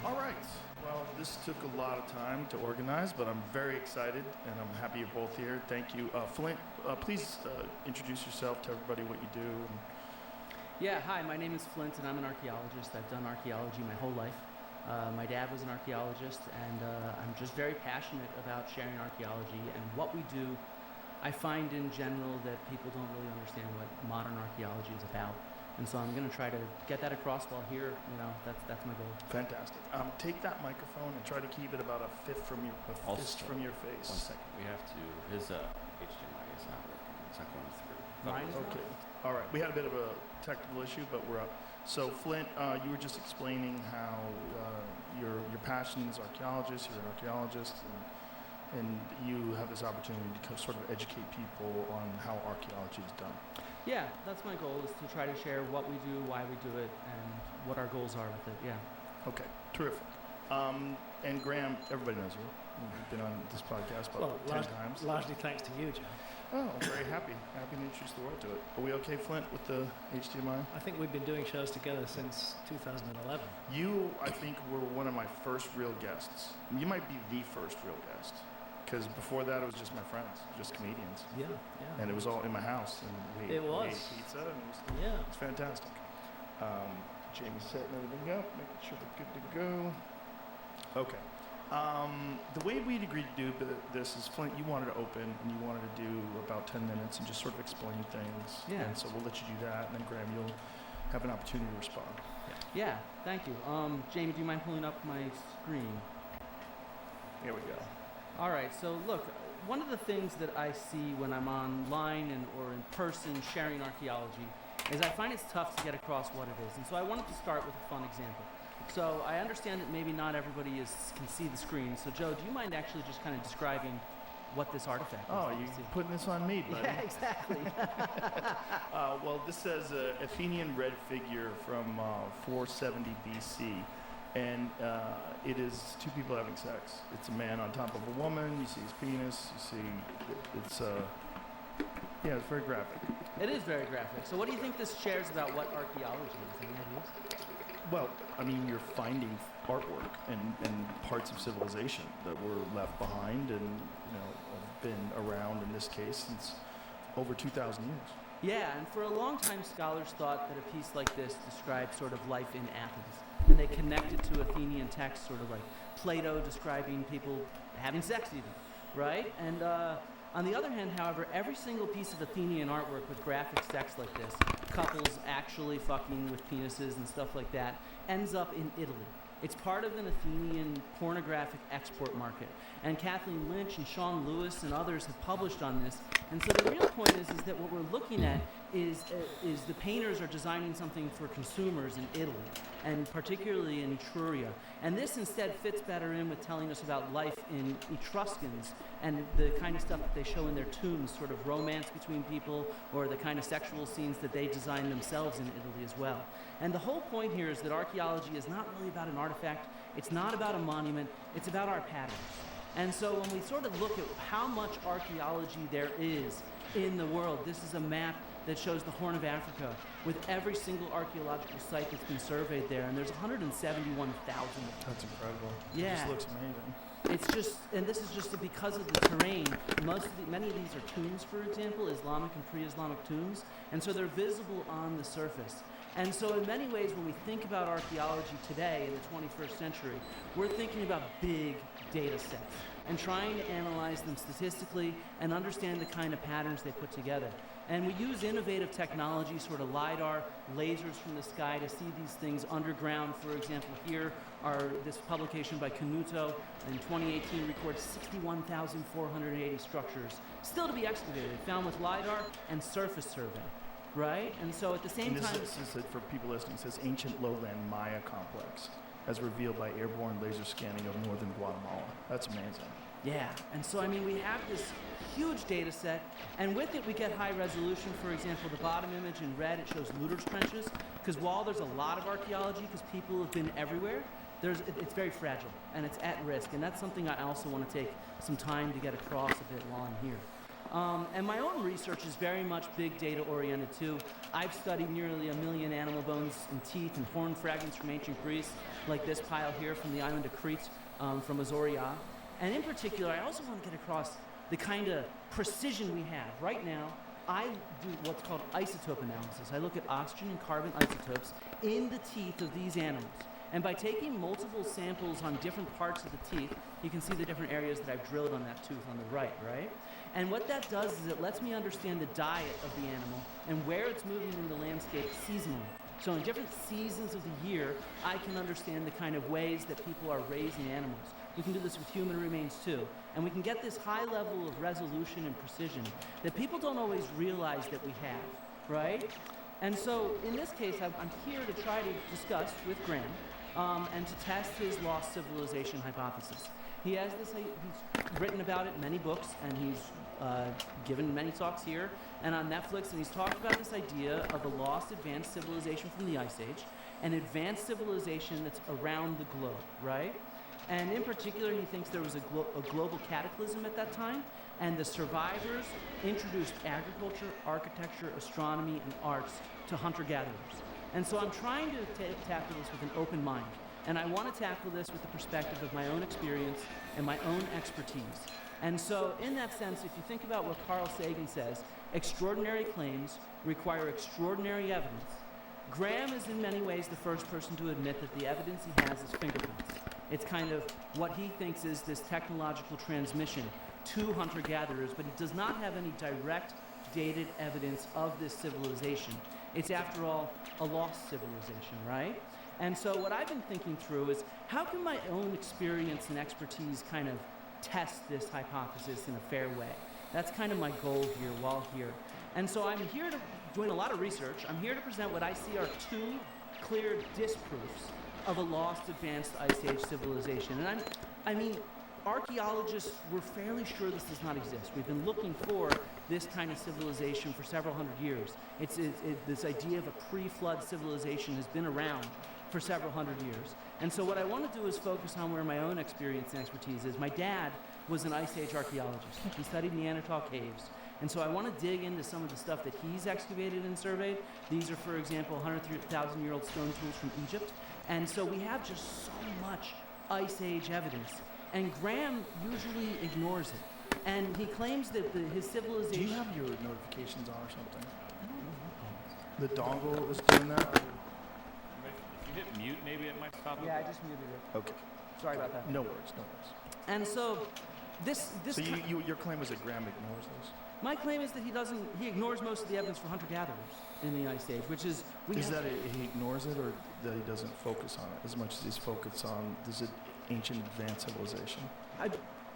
All right. Well, this took a lot of time to organize, but I'm very excited, and I'm happy you're both here. Thank you. Flint, please introduce yourself to everybody, what you do. Yeah, hi, my name is Flint, and I'm an archaeologist. I've done archaeology my whole life. My dad was an archaeologist, and I'm just very passionate about sharing archaeology and what we do. I find in general that people don't really understand what modern archaeology is about. And so I'm going to try to get that across while here. That's my goal. Fantastic. Take that microphone and try to keep it about a fist from your face. 1 second. We have to. His HDMI is not working. It's not going through. Mine is okay. All right. We had a bit of a technical issue, but we're up. So Flint, you were just explaining how your passion is archaeologist. You're an archaeologist, and you have this opportunity to sort of educate people on how archaeology is done. Yeah, that's my goal, is to try to share what we do, why we do it, and what our goals are with it, yeah. Okay, terrific. And Graham, everybody knows you. You've been on this podcast about 10 times. Largely thanks to you, Joe. Oh, I'm very happy. Happy to introduce the world to it. Are we okay, Flint, with the HDMI? I think we've been doing shows together since 2011. You, I think, were one of my first real guests. You might be the first real guest. Because before that, it was just my friends, just comedians. Yeah. And it was all in my house. And we ate pizza, and it was fantastic. Jamie's setting everything up, making sure we're good to go. Okay. The way we'd agreed to do this is, Flint, you wanted to open, and you wanted to do about 10 minutes and just sort of explain things. Yeah. And so we'll let you do that, and then, Graham, you'll have an opportunity to respond. Yeah, thank you. Jamie, do you mind pulling up my screen? Here we go. All right, so look, one of the things that I see when I'm online or in person sharing archaeology is I find it's tough to get across what it is. And so I wanted to start with a fun example. So I understand that maybe not everybody can see the screen. So Joe, do you mind actually just kind of describing what this artifact is? Oh, you're putting this on me, buddy. Yeah, exactly. Well, this says Athenian red figure from 470 BC. And it is two people having sex. It's a man on top of a woman. You see his penis. You see it's it's very graphic. It is very graphic. So what do you think this shares about what archaeology is? Any ideas? Well, I mean, you're finding artwork and parts of civilization that were left behind and have been around in this case since over 2,000 years. Yeah, and for a long time, scholars thought that a piece like this described sort of life in Athens. And they connected to Athenian texts, sort of like Plato describing people having sex even, right? And on the other hand, however, every single piece of Athenian artwork with graphic sex like this, couples actually fucking with penises and stuff like that, ends up in Italy. It's part of an Athenian pornographic export market. And Kathleen Lynch and Sean Lewis and others have published on this. And so the real point is that what we're looking at is the painters are designing something for consumers in Italy, and particularly in Etruria. And this instead fits better in with telling us about life in Etruscans and the kind of stuff that they show in their tombs, sort of romance between people, or the kind of sexual scenes that they design themselves in Italy as well. And the whole point here is that archaeology is not really about an artifact, it's not about a monument, it's about our patterns. And so when we sort of look at how much archaeology there is in the world, this is a map that shows the Horn of Africa with every single archaeological site that's been surveyed there, and there's 171,000. That's incredible. Yeah. It just looks amazing. It's just, and this is just because of the terrain. Many of these are tombs, for example, Islamic and pre-Islamic tombs, and so they're visible on the surface. And so in many ways, when we think about archaeology today in the 21st century, we're thinking about big data sets and trying to analyze them statistically and understand the kind of patterns they put together. And we use innovative technology, sort of LiDAR, lasers from the sky to see these things underground. For example, here are this publication by Canuto in 2018 records 61,480 structures still to be excavated, found with LiDAR and surface survey. Right? And so at the same time... This is for people listening, it says ancient lowland Maya complex as revealed by airborne laser scanning of northern Guatemala. That's amazing. Yeah, and so I mean we have this huge data set, and with it we get high resolution. For example, the bottom image in red, it shows looters' trenches, because while there's a lot of archaeology, because people have been everywhere, it's very fragile, and it's at risk, and that's something I also want to take some time to get across a bit while I'm here. And my own research is very much big data oriented too. I've studied nearly 1 million animal bones and teeth and horn fragments from ancient Greece, like this pile here from the island of Crete, from Azoria. And in particular, I also want to get across the kind of precision we have. Right now, I do what's called isotope analysis. I look at oxygen and carbon isotopes in the teeth of these animals. And by taking multiple samples on different parts of the teeth, you can see the different areas that I've drilled on that tooth on the right? And what that does is it lets me understand the diet of the animal and where it's moving in the landscape seasonally. So in different seasons of the year, I can understand the kind of ways that people are raising animals. We can do this with human remains too. And we can get this high level of resolution and precision that people don't always realize that we have, right? And so in this case, I'm here to try to discuss with Graham and to test his lost civilization hypothesis. He has this, he's written about it in many books, and he's given many talks here and on Netflix, and he's talked about this idea of a lost advanced civilization from the Ice Age, an advanced civilization that's around the globe, right? And in particular, he thinks there was a global cataclysm at that time, and the survivors introduced agriculture, architecture, astronomy, and arts to hunter-gatherers. And so I'm trying to tackle this with an open mind. And I want to tackle this with the perspective of my own experience and my own expertise. And so in that sense, if you think about what Carl Sagan says, extraordinary claims require extraordinary evidence. Graham is in many ways the first person to admit that the evidence he has is fingerprints. It's kind of what he thinks is this technological transmission to hunter-gatherers, but he does not have any direct dated evidence of this civilization. It's, after all, a lost civilization, right? And so what I've been thinking through is, how can my own experience and expertise kind of test this hypothesis in a fair way? That's kind of my goal here while here. And so I'm here doing a lot of research. I'm here to present what I see are two clear disproofs of a lost advanced Ice Age civilization. And I mean, archaeologists were fairly sure this does not exist. We've been looking for this kind of civilization for several hundred years. This idea of a pre-flood civilization has been around for several hundred years. And so what I want to do is focus on where my own experience and expertise is. My dad was an Ice Age archaeologist. He studied Neanderthal caves. And so I want to dig into some of the stuff that he's excavated and surveyed. These are, for example, 100,000-year-old stone tools from Egypt. And so we have just so much Ice Age evidence. And Graham usually ignores it. And he claims that his civilization... Do you have your notifications on or something? The dongle was doing that? If you hit mute, maybe it might stop. Yeah, I just muted it. Okay. Sorry about that. No worries, no worries. And so this So your claim is that Graham ignores those? My claim is that he ignores most of the evidence for hunter-gatherers in the Ice Age, which is... Is that he ignores it, or that he doesn't focus on it as much as he's focused on ancient advanced civilization?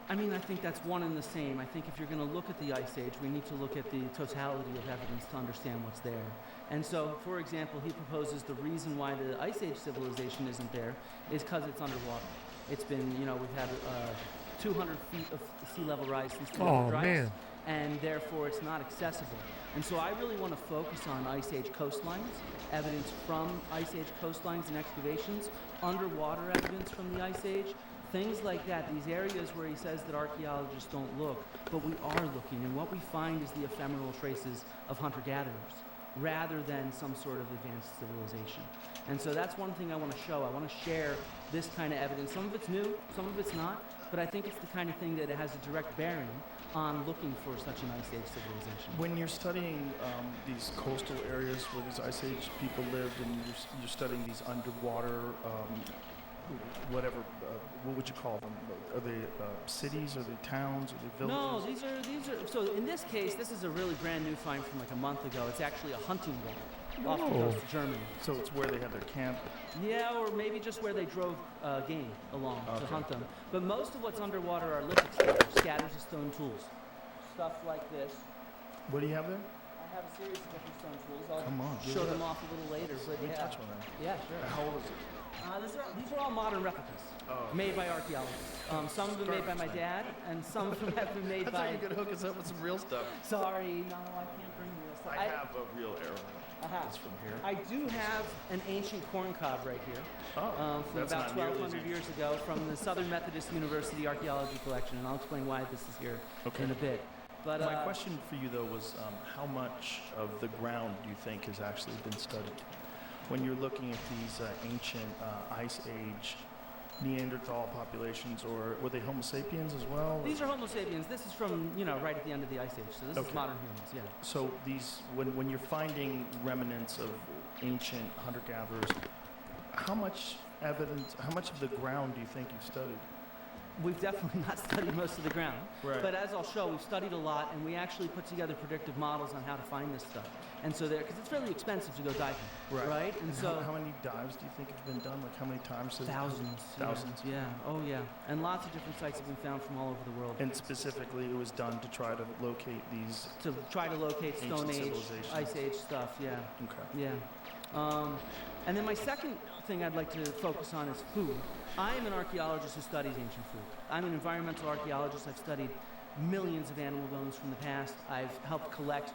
I mean, I think that's one and the same. I think if you're going to look at the Ice Age, we need to look at the totality of evidence to understand what's there. And so, for example, he proposes the reason why the Ice Age civilization isn't there is because it's underwater. It's been, we've had 200 feet of sea level rise since the river dries, and therefore it's not accessible. And so I really want to focus on Ice Age coastlines, evidence from Ice Age coastlines and excavations, underwater evidence from the Ice Age, things like that, these areas where he says that archaeologists don't look, but we are looking, and what we find is the ephemeral traces of hunter-gatherers, rather than some sort of advanced civilization. And so that's one thing I want to show. I want to share this kind of evidence. Some of it's new, some of it's not, but I think it's the kind of thing that it has a direct bearing on looking for such an Ice Age civilization. When you're studying these coastal areas where these Ice Age people lived, and you're studying these underwater, what would you call them? Are they cities? Are they towns? Are they villages? No, these are. So in this case, this is a really brand new find from like a month ago. It's actually a hunting wall off the coast of Germany. So it's where they had their camp? Yeah, or maybe just where they drove game along to hunt them. But most of what's underwater are lithospheres, scatters of stone tools. Stuff like this. What do you have there? I have a series of different stone tools. I'll Come on, show them off a little later. But Let me touch one there. Yeah, sure. How old is it? These are all modern replicas made by archaeologists. Some of them made by my dad, and some of them have been made by... I thought you could hook us up with some real stuff. Sorry, no, I can't bring you this. I have a real arrow. It's from here. I do have an ancient corn cob right here. From that's about not 1,200 years ago from the Southern Methodist University Archaeology Collection, and I'll explain why this is here in a bit. But my question for you, though, was how much of the ground do you think has actually been studied? When you're looking at these ancient Ice Age Neanderthal populations, or were they Homo sapiens as well? These are Homo sapiens. This is from, right at the end of the Ice Age, so this is modern humans, yeah. So when you're finding remnants of ancient hunter-gatherers, how much of the ground do you think you've studied? We've definitely not studied most of the ground. Right. But as I'll show, we've studied a lot, and we actually put together predictive models on how to find this stuff. And so because it's really expensive to go diving, right? And so how many dives do you think have been done? Like how many times? Thousands. Thousands? Yeah. Oh, yeah. And lots of different sites have been found from all over the world. And specifically, it was done to try to locate these... To try to locate Stone Age, Ice Age stuff, yeah. Okay. Yeah. And then my second thing I'd like to focus on is food. I am an archaeologist who studies ancient food. I'm an environmental archaeologist. I've studied millions of animal bones from the past. I've helped collect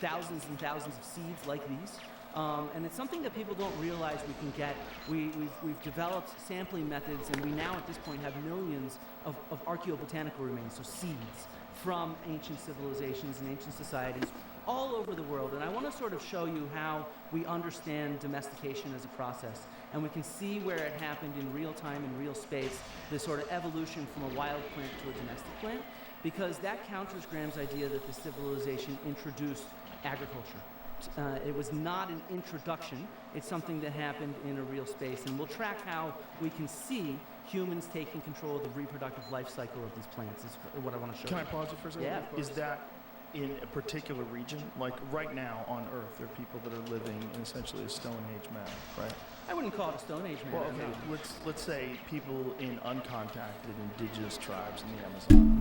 thousands and thousands of seeds like these. And it's something that people don't realize we can get. We've developed sampling methods, and we now at this point have millions of archaeobotanical remains, so seeds from ancient civilizations and ancient societies all over the world. And I want to sort of show you how we understand domestication as a process. And we can see where it happened in real time, in real space, the sort of evolution from a wild plant to a domestic plant, because that counters Graham's idea that the civilization introduced agriculture. It was not an introduction. It's something that happened in a real space. And we'll track how we can see humans taking control of the reproductive life cycle of these plants is what I want to show you. Can I pause you for a second? Yeah, of course. Is that in a particular region? Like right now on Earth, there are people that are living in essentially a Stone Age manner, right? I wouldn't call it a Stone Age manner. Well, okay, no. let's say people in uncontacted indigenous tribes in the Amazon.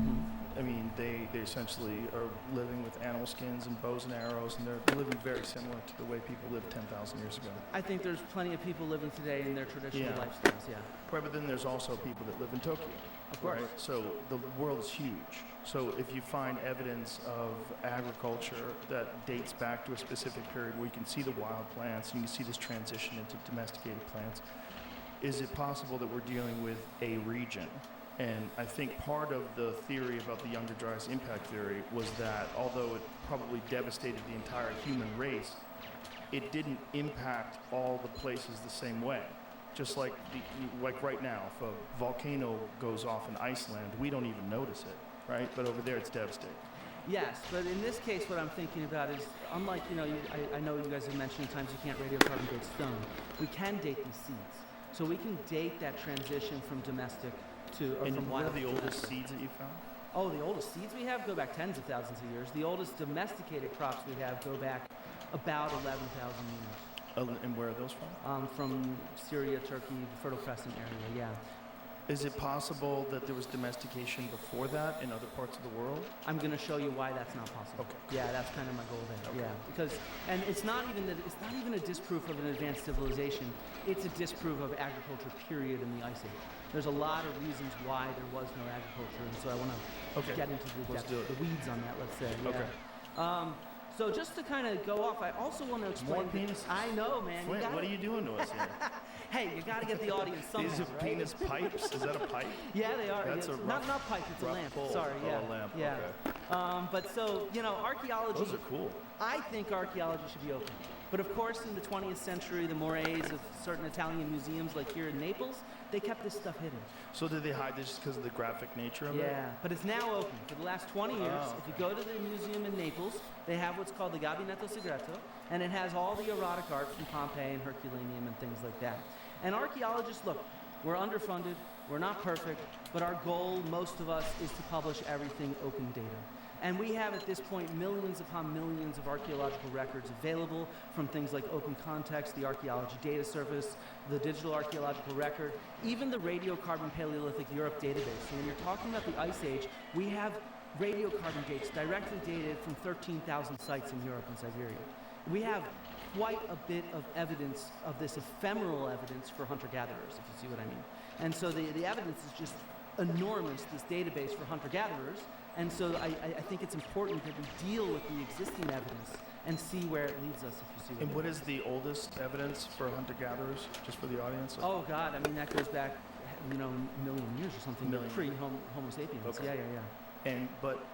I mean, they essentially are living with animal skins and bows and arrows, and they're living very similar to the way people lived 10,000 years ago. I think there's plenty of people living today in their traditional lifestyles, yeah. Right, but then there's also people that live in Tokyo. Of course. Right? So the world is huge. So if you find evidence of agriculture that dates back to a specific period where you can see the wild plants and you can see this transition into domesticated plants, is it possible that we're dealing with a region? And I think part of the theory about the Younger Dryas impact theory was that although it probably devastated the entire human race, it didn't impact all the places the same way. Just like right now, if a volcano goes off in Iceland, we don't even notice it, right? But over there, it's devastating. Yes, but in this case, what I'm thinking about is, unlike, I know you guys have mentioned at times you can't radiocarbon date stone. We can date these seeds. So we can date that transition from domestic to, or from wild. And what are the oldest seeds that you found? Oh, the oldest seeds we have go back tens of thousands of years. The oldest domesticated crops we have go back about 11,000 years. And where are those from? From Syria, Turkey, the Fertile Crescent area, yeah. Is it possible that there was domestication before that in other parts of the world? I'm going to show you why that's not possible. Okay. Yeah, that's kind of my goal there. Okay. Yeah, because it's not even a disproof of an advanced civilization. It's a disproof of agriculture. Period in the Ice Age. There's a lot of reasons why there was no agriculture, and so I want to get into the weeds on that. Let's say. Yeah. Okay. So just to kind of go off, I also want to explain. More penis. I know, man. Flint, what are you doing to us here? Hey, you got to get the audience somehow. These are right? penis pipes? Is that a pipe? Yeah, they are. That's not pipe. It's a lamp. Pole. Sorry. Yeah. Oh, a lamp. Yeah. Okay. But so archaeology. Those are cool. I think archaeology should be open. But of course, in the 20th century, the mores of certain Italian museums, like here in Naples, they kept this stuff hidden. So did they hide this just because of the graphic nature of it? Yeah, but it's now open. For the last 20 years, if you go to the museum in Naples, they have what's called the Gabinetto Segreto, and it has all the erotic art from Pompeii and Herculaneum and things like that. And archaeologists, look, we're underfunded, we're not perfect, but our goal, most of us, is to publish everything open data. And we have at this point millions upon millions of archaeological records available from things like Open Context, the Archaeology Data Service, the Digital Archaeological Record, even the Radiocarbon Paleolithic Europe database. So when you're talking about the Ice Age, we have radiocarbon dates directly dated from 13,000 sites in Europe and Siberia. We have quite a bit of evidence of this ephemeral evidence for hunter-gatherers, if you see what I mean. And so the evidence is just enormous, this database for hunter-gatherers. And so I think it's important that we deal with the existing evidence and see where it leads us, if you see what I mean. And what is the oldest evidence for hunter-gatherers, just for the audience? Oh, God, I mean, that goes back, a million years or something, Million. pre-Homo sapiens. Okay. Yeah. But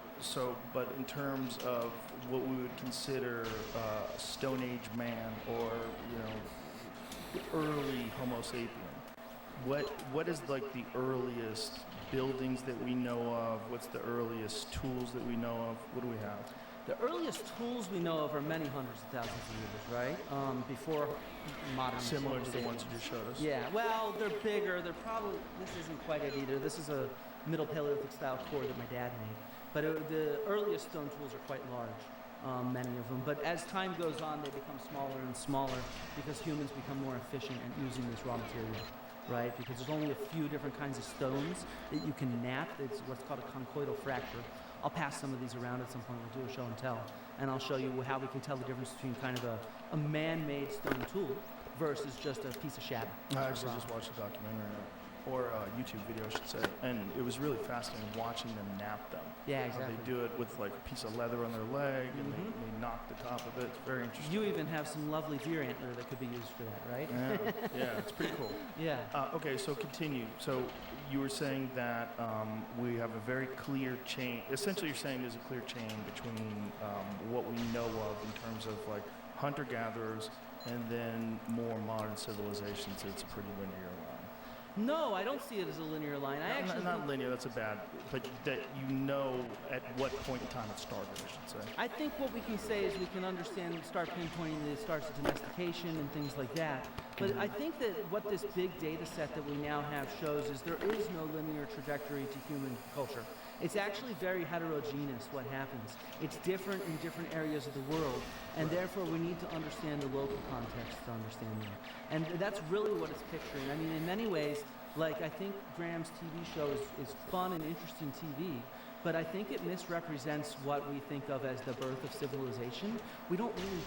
but in terms of what we would consider Stone Age man or, early Homo sapien, what is like the earliest buildings that we know of? What's the earliest tools that we know of? What do we have? The earliest tools we know of are many hundreds of thousands of years, right? Before modern. Similar to the ones you just showed us? Yeah, well, they're bigger. They're probably, this isn't quite it either. This is a Middle Paleolithic style core that my dad made. But the earliest stone tools are quite large, many of them. But as time goes on, they become smaller and smaller because humans become more efficient at using this raw material, right? Because there's only a few different kinds of stones that you can nap. It's what's called a conchoidal fracture. I'll pass some of these around at some point. We'll do a show and tell. And I'll show you how we can tell the difference between kind of a man-made stone tool versus just a piece of shatter. I actually just watched a documentary or a YouTube video, I should say, and it was really fascinating watching them nap them. Yeah, exactly. They do it with like a piece of leather on their leg, and they knock the top of it. It's very interesting. You even have some lovely deer antler that could be used for that, right? Yeah, it's pretty cool. Yeah. Okay, so continue. So you were saying that we have a very clear chain. Essentially, you're saying there's a clear chain between what we know of in terms of like hunter-gatherers and then more modern civilizations. It's a pretty linear line. No, I don't see it as a linear line. Not linear, that's a bad, but that you know at what point in time it started, I should say. I think what we can say is we can understand, start pinpointing the starts of domestication and things like that. But I think that what this big data set that we now have shows is there is no linear trajectory to human culture. It's actually very heterogeneous what happens. It's different in different areas of the world, and therefore we need to understand the local context to understand that. And that's really what it's picturing. I mean, in many ways, like I think Graham's TV show is fun and interesting TV, but I think it misrepresents what we think of as the birth of civilization. We don't really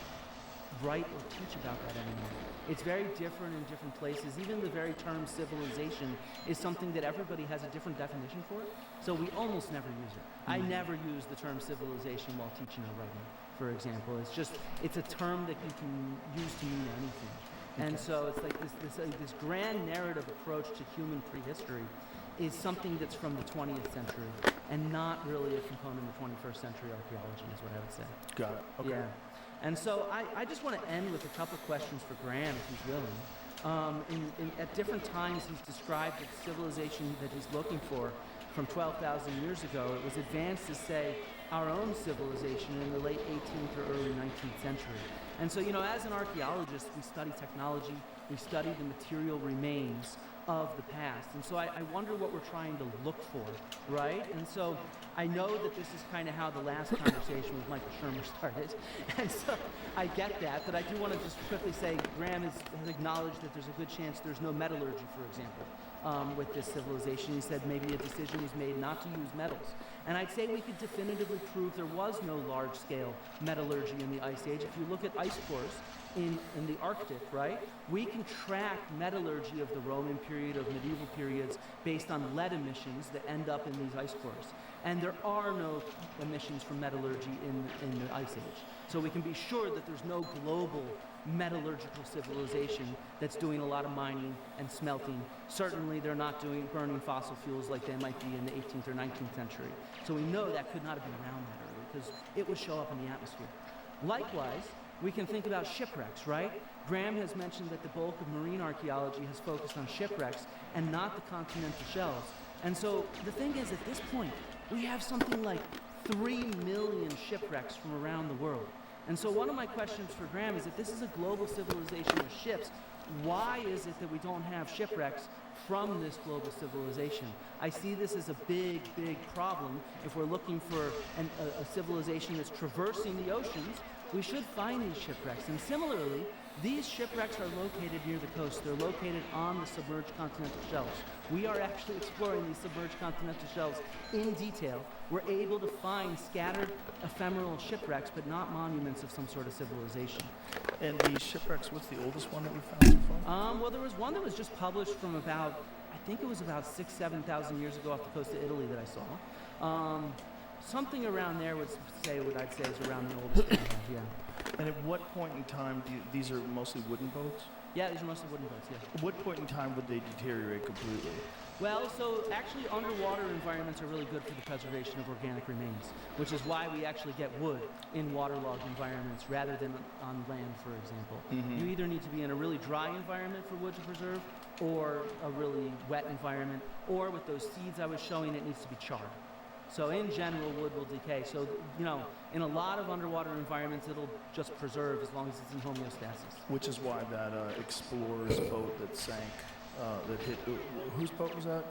write or teach about that anymore. It's very different in different places. Even the very term civilization is something that everybody has a different definition for it, so we almost never use it. I never use the term civilization while teaching or writing, for example. It's a term that you can use to mean anything. And so it's like this grand narrative approach to human prehistory is something that's from the 20th century and not really a component of 21st century archaeology is what I would say. Got it. Okay. Yeah. And so I just want to end with a couple questions for Graham, if he's willing. At different times, he's described the civilization that he's looking for from 12,000 years ago. It was advanced to, say, our own civilization in the late 18th or early 19th century. And so, as an archaeologist, we study technology, we study the material remains of the past. And so I wonder what we're trying to look for, right? And so I know that this is kind of how the last conversation with Michael Shermer started. And so I get that, but I do want to just quickly say Graham has acknowledged that there's a good chance there's no metallurgy, for example, with this civilization. He said maybe a decision was made not to use metals. And I'd say we could definitively prove there was no large-scale metallurgy in the Ice Age. If you look at ice cores in the Arctic, right, we can track metallurgy of the Roman period, of medieval periods, based on lead emissions that end up in these ice cores. And there are no emissions from metallurgy in the Ice Age. So we can be sure that there's no global metallurgical civilization that's doing a lot of mining and smelting. Certainly they're not burning fossil fuels like they might be in the 18th or 19th century. So we know that could not have been around that early because it would show up in the atmosphere. Likewise, we can think about shipwrecks, right? Graham has mentioned that the bulk of marine archaeology has focused on shipwrecks and not the continental shelves. And so the thing is, at this point, we have something like 3 million shipwrecks from around the world. And so one of my questions for Graham is, if this is a global civilization of ships, why is it that we don't have shipwrecks from this global civilization? I see this as a big, big problem. If we're looking for a civilization that's traversing the oceans, we should find these shipwrecks. And similarly, these shipwrecks are located near the coast. They're located on the submerged continental shelves. We are actually exploring these submerged continental shelves in detail. We're able to find scattered ephemeral shipwrecks, but not monuments of some sort of civilization. And these shipwrecks, what's the oldest one that we found so far? Well, there was one that was just published from about, I think it was about 6,000 to 7,000 years ago off the coast of Italy that I saw. Something around there would say what I'd say is around the oldest one I have, yeah. And at what point in time these are mostly wooden boats? Yeah, these are mostly wooden boats, yeah. At what point in time would they deteriorate completely? Well, so actually underwater environments are really good for the preservation of organic remains, which is why we actually get wood in waterlogged environments rather than on land, for example. Mm-hmm. You either need to be in a really dry environment for wood to preserve, or a really wet environment, or with those seeds I was showing, it needs to be charred. So in general, wood will decay. So, in a lot of underwater environments, it'll just preserve as long as it's in homeostasis. Which is why that explorer's boat that sank, that hit, whose boat was that?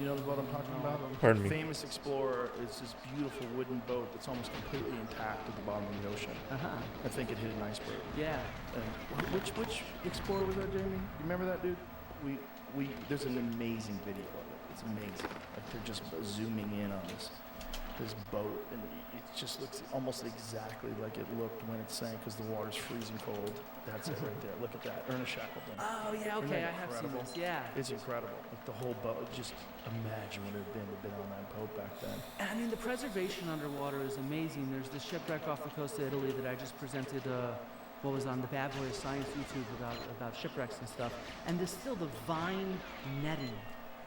You know the boat I'm talking about? Pardon me. Famous explorer is this beautiful wooden boat that's almost completely intact at the bottom of the ocean. Uh-huh. I think it hit an iceberg. Yeah. And which explorer was that, Jamie? You remember that dude? There's an amazing video of it. It's amazing. Like they're just zooming in on this boat, and it just looks almost exactly like it looked when it sank because the water's freezing cold. That's it right there. Look at that. Ernest Shackleton. Oh, yeah, okay, I have seen this, yeah. It's incredible. Like the whole boat, just imagine what it would have been on that boat back then. And I mean, the preservation underwater is amazing. There's this shipwreck off the coast of Italy that I just presented, what was on the Bad Boy of Science YouTube about shipwrecks and stuff. And there's still the vine netting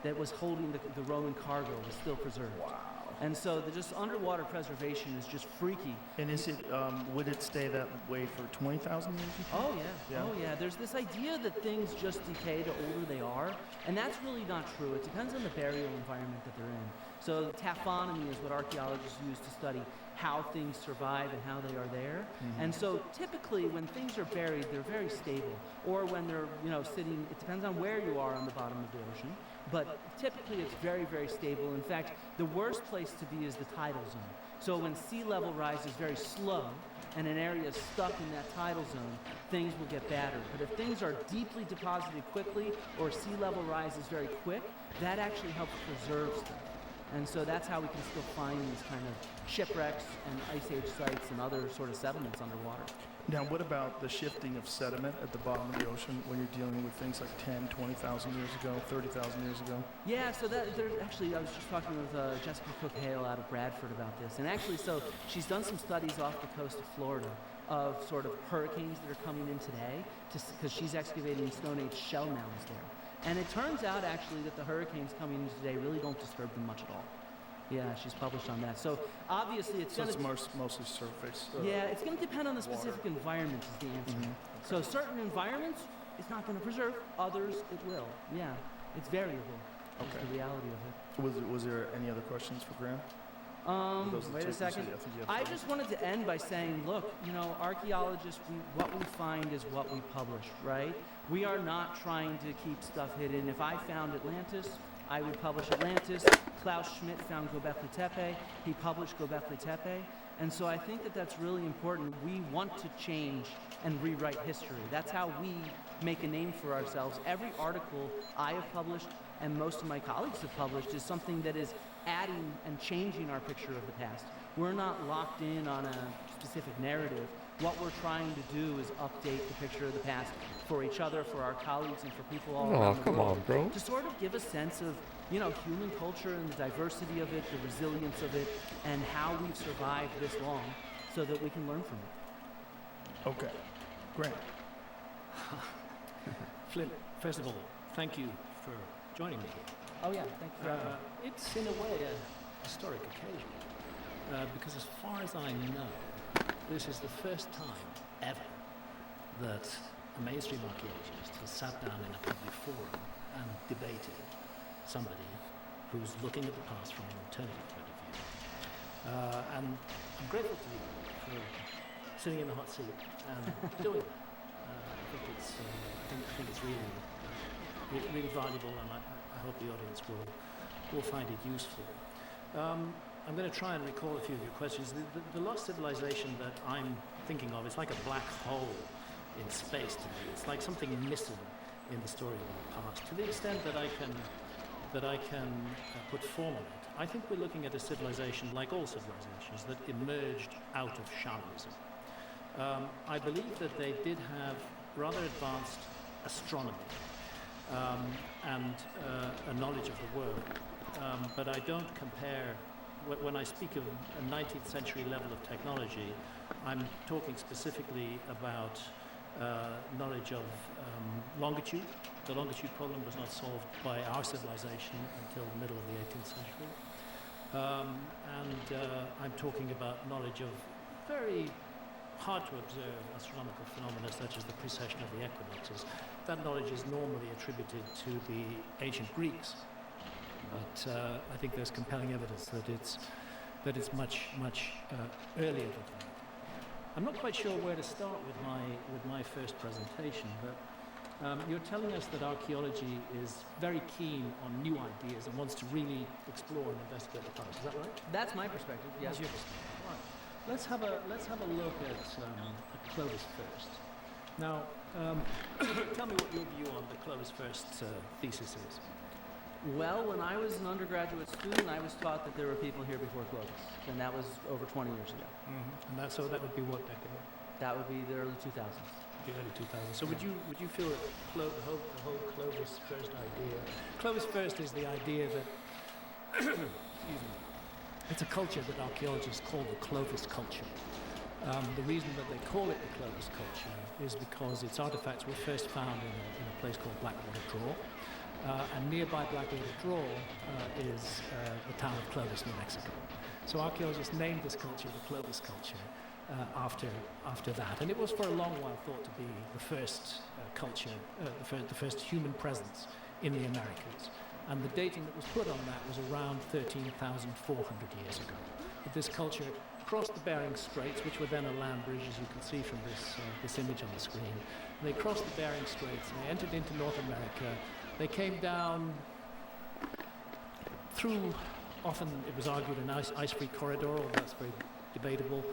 that was holding the Roman cargo was still preserved. Wow. And so the just underwater preservation is just freaky. And is it, would it stay that way for 20,000 years? Oh yeah. Oh yeah. There's this idea that things just decay the older they are, and that's really not true. It depends on the burial environment that they're in. So taphonomy is what archaeologists use to study how things survive and how they are there. Mm-hmm. And so typically when things are buried, they're very stable. Or when they're, sitting, it depends on where you are on the bottom of the ocean. But typically it's very, very stable. In fact, the worst place to be is the tidal zone. So when sea level rise is very slow and an area is stuck in that tidal zone, things will get battered. But if things are deeply deposited quickly or sea level rise is very quick, that actually helps preserve stuff. And so that's how we can still find these kind of shipwrecks and ice age sites and other sort of settlements underwater. Now, what about the shifting of sediment at the bottom of the ocean when you're dealing with things like 10, 20,000 years ago, 30,000 years ago? Yeah, so there's actually, I was just talking with Jessica Cook-Hale out of Bradford about this. And actually, so she's done some studies off the coast of Florida of sort of hurricanes that are coming in today because she's excavating Stone Age shell mounds there. And it turns out actually that the hurricanes coming in today really don't disturb them much at all. Yeah, she's published on that. So obviously it's going to... So it's mostly surface? Yeah, it's going to depend on the specific environment is the answer. Mm-hmm. So certain environments, it's not going to preserve. Others, it will. Yeah, it's variable. Okay. That's the reality of it. Was there any other questions for Graham? Wait a second. I just wanted to end by saying, look, archaeologists, what we find is what we publish, right? We are not trying to keep stuff hidden. If I found Atlantis, I would publish Atlantis. Klaus Schmidt found Göbekli Tepe. He published Göbekli Tepe. And so I think that that's really important. We want to change and rewrite history. That's how we make a name for ourselves. Every article I have published and most of my colleagues have published is something that is adding and changing our picture of the past. We're not locked in on a specific narrative. What we're trying to do is update the picture of the past for each other, for our colleagues, and for people all around the world. On, bro. To sort of give a sense of, human culture and the diversity of it, the resilience of it, and how we've survived this long so that we can learn from it. Okay. Great. Flint, first of all, thank you for joining me here. Oh yeah, thank you. It's in a way a historic occasion because as far as I know, this is the first time ever that a mainstream archaeologist has sat down in a public forum and debated somebody who's looking at the past from an alternative point of view. And I'm grateful to you for sitting in the hot seat and doing that. I think it's really valuable, and I hope the audience will find it useful. I'm going to try and recall a few of your questions. The lost civilization that I'm thinking of is like a black hole in space to me. It's like something missing in the story of our past. To the extent that I can put form on it, I think we're looking at a civilization, like all civilizations, that emerged out of shamanism. I believe that they did have rather advanced astronomy and a knowledge of the world, but I don't compare. When I speak of a 19th century level of technology, I'm talking specifically about knowledge of longitude, the longitude problem was not solved by our civilization until the middle of the 18th century. I'm talking about knowledge of very hard to observe astronomical phenomena such as the precession of the equinoxes. That knowledge is normally attributed to the ancient Greeks, but I think there's compelling evidence that it's much earlier than that. I'm not quite sure where to start with my first presentation, but you're telling us that archaeology is very keen on new ideas and wants to really explore and investigate the past. Is that right? That's my perspective. Yes. That's your perspective. Right. Let's have a look at Clovis first. Now, tell me what your view on the Clovis first thesis is. Well, when I was an undergraduate student, I was taught that there were people here before Clovis, and that was over 20 years ago. Mm-hmm. And so that would be what decade? That would be the early 2000s. The early 2000s. So would you feel that the whole Clovis first idea? Clovis first is the idea that excuse me, it's a culture that archaeologists call the Clovis culture. The reason that they call it the Clovis culture is because its artifacts were first found in a place called Blackwater Draw. And nearby Blackwater Draw is the town of Clovis, New Mexico. So archaeologists named this culture the Clovis culture after that. And it was for a long while thought to be the first culture, the first human presence in the Americas. And the dating that was put on that was around 13,400 years ago. But this culture crossed the Bering Straits, which were then a land bridge, as you can see from this image on the screen. And they crossed the Bering Straits and they entered into North America. They came down through, often it was argued, an ice-free corridor, although that's very debatable,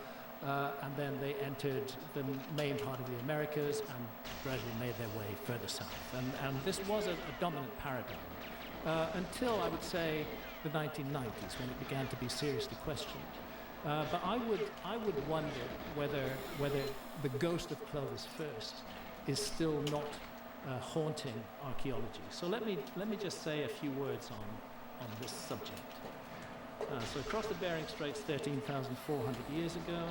and then they entered the main part of the Americas and gradually made their way further south. And this was a dominant paradigm until, I would say, the 1990s, when it began to be seriously questioned. But I would wonder whether the ghost of Clovis first is still not haunting archaeology. So let me just say a few words on this subject. So across the Bering Straits 13,400 years ago,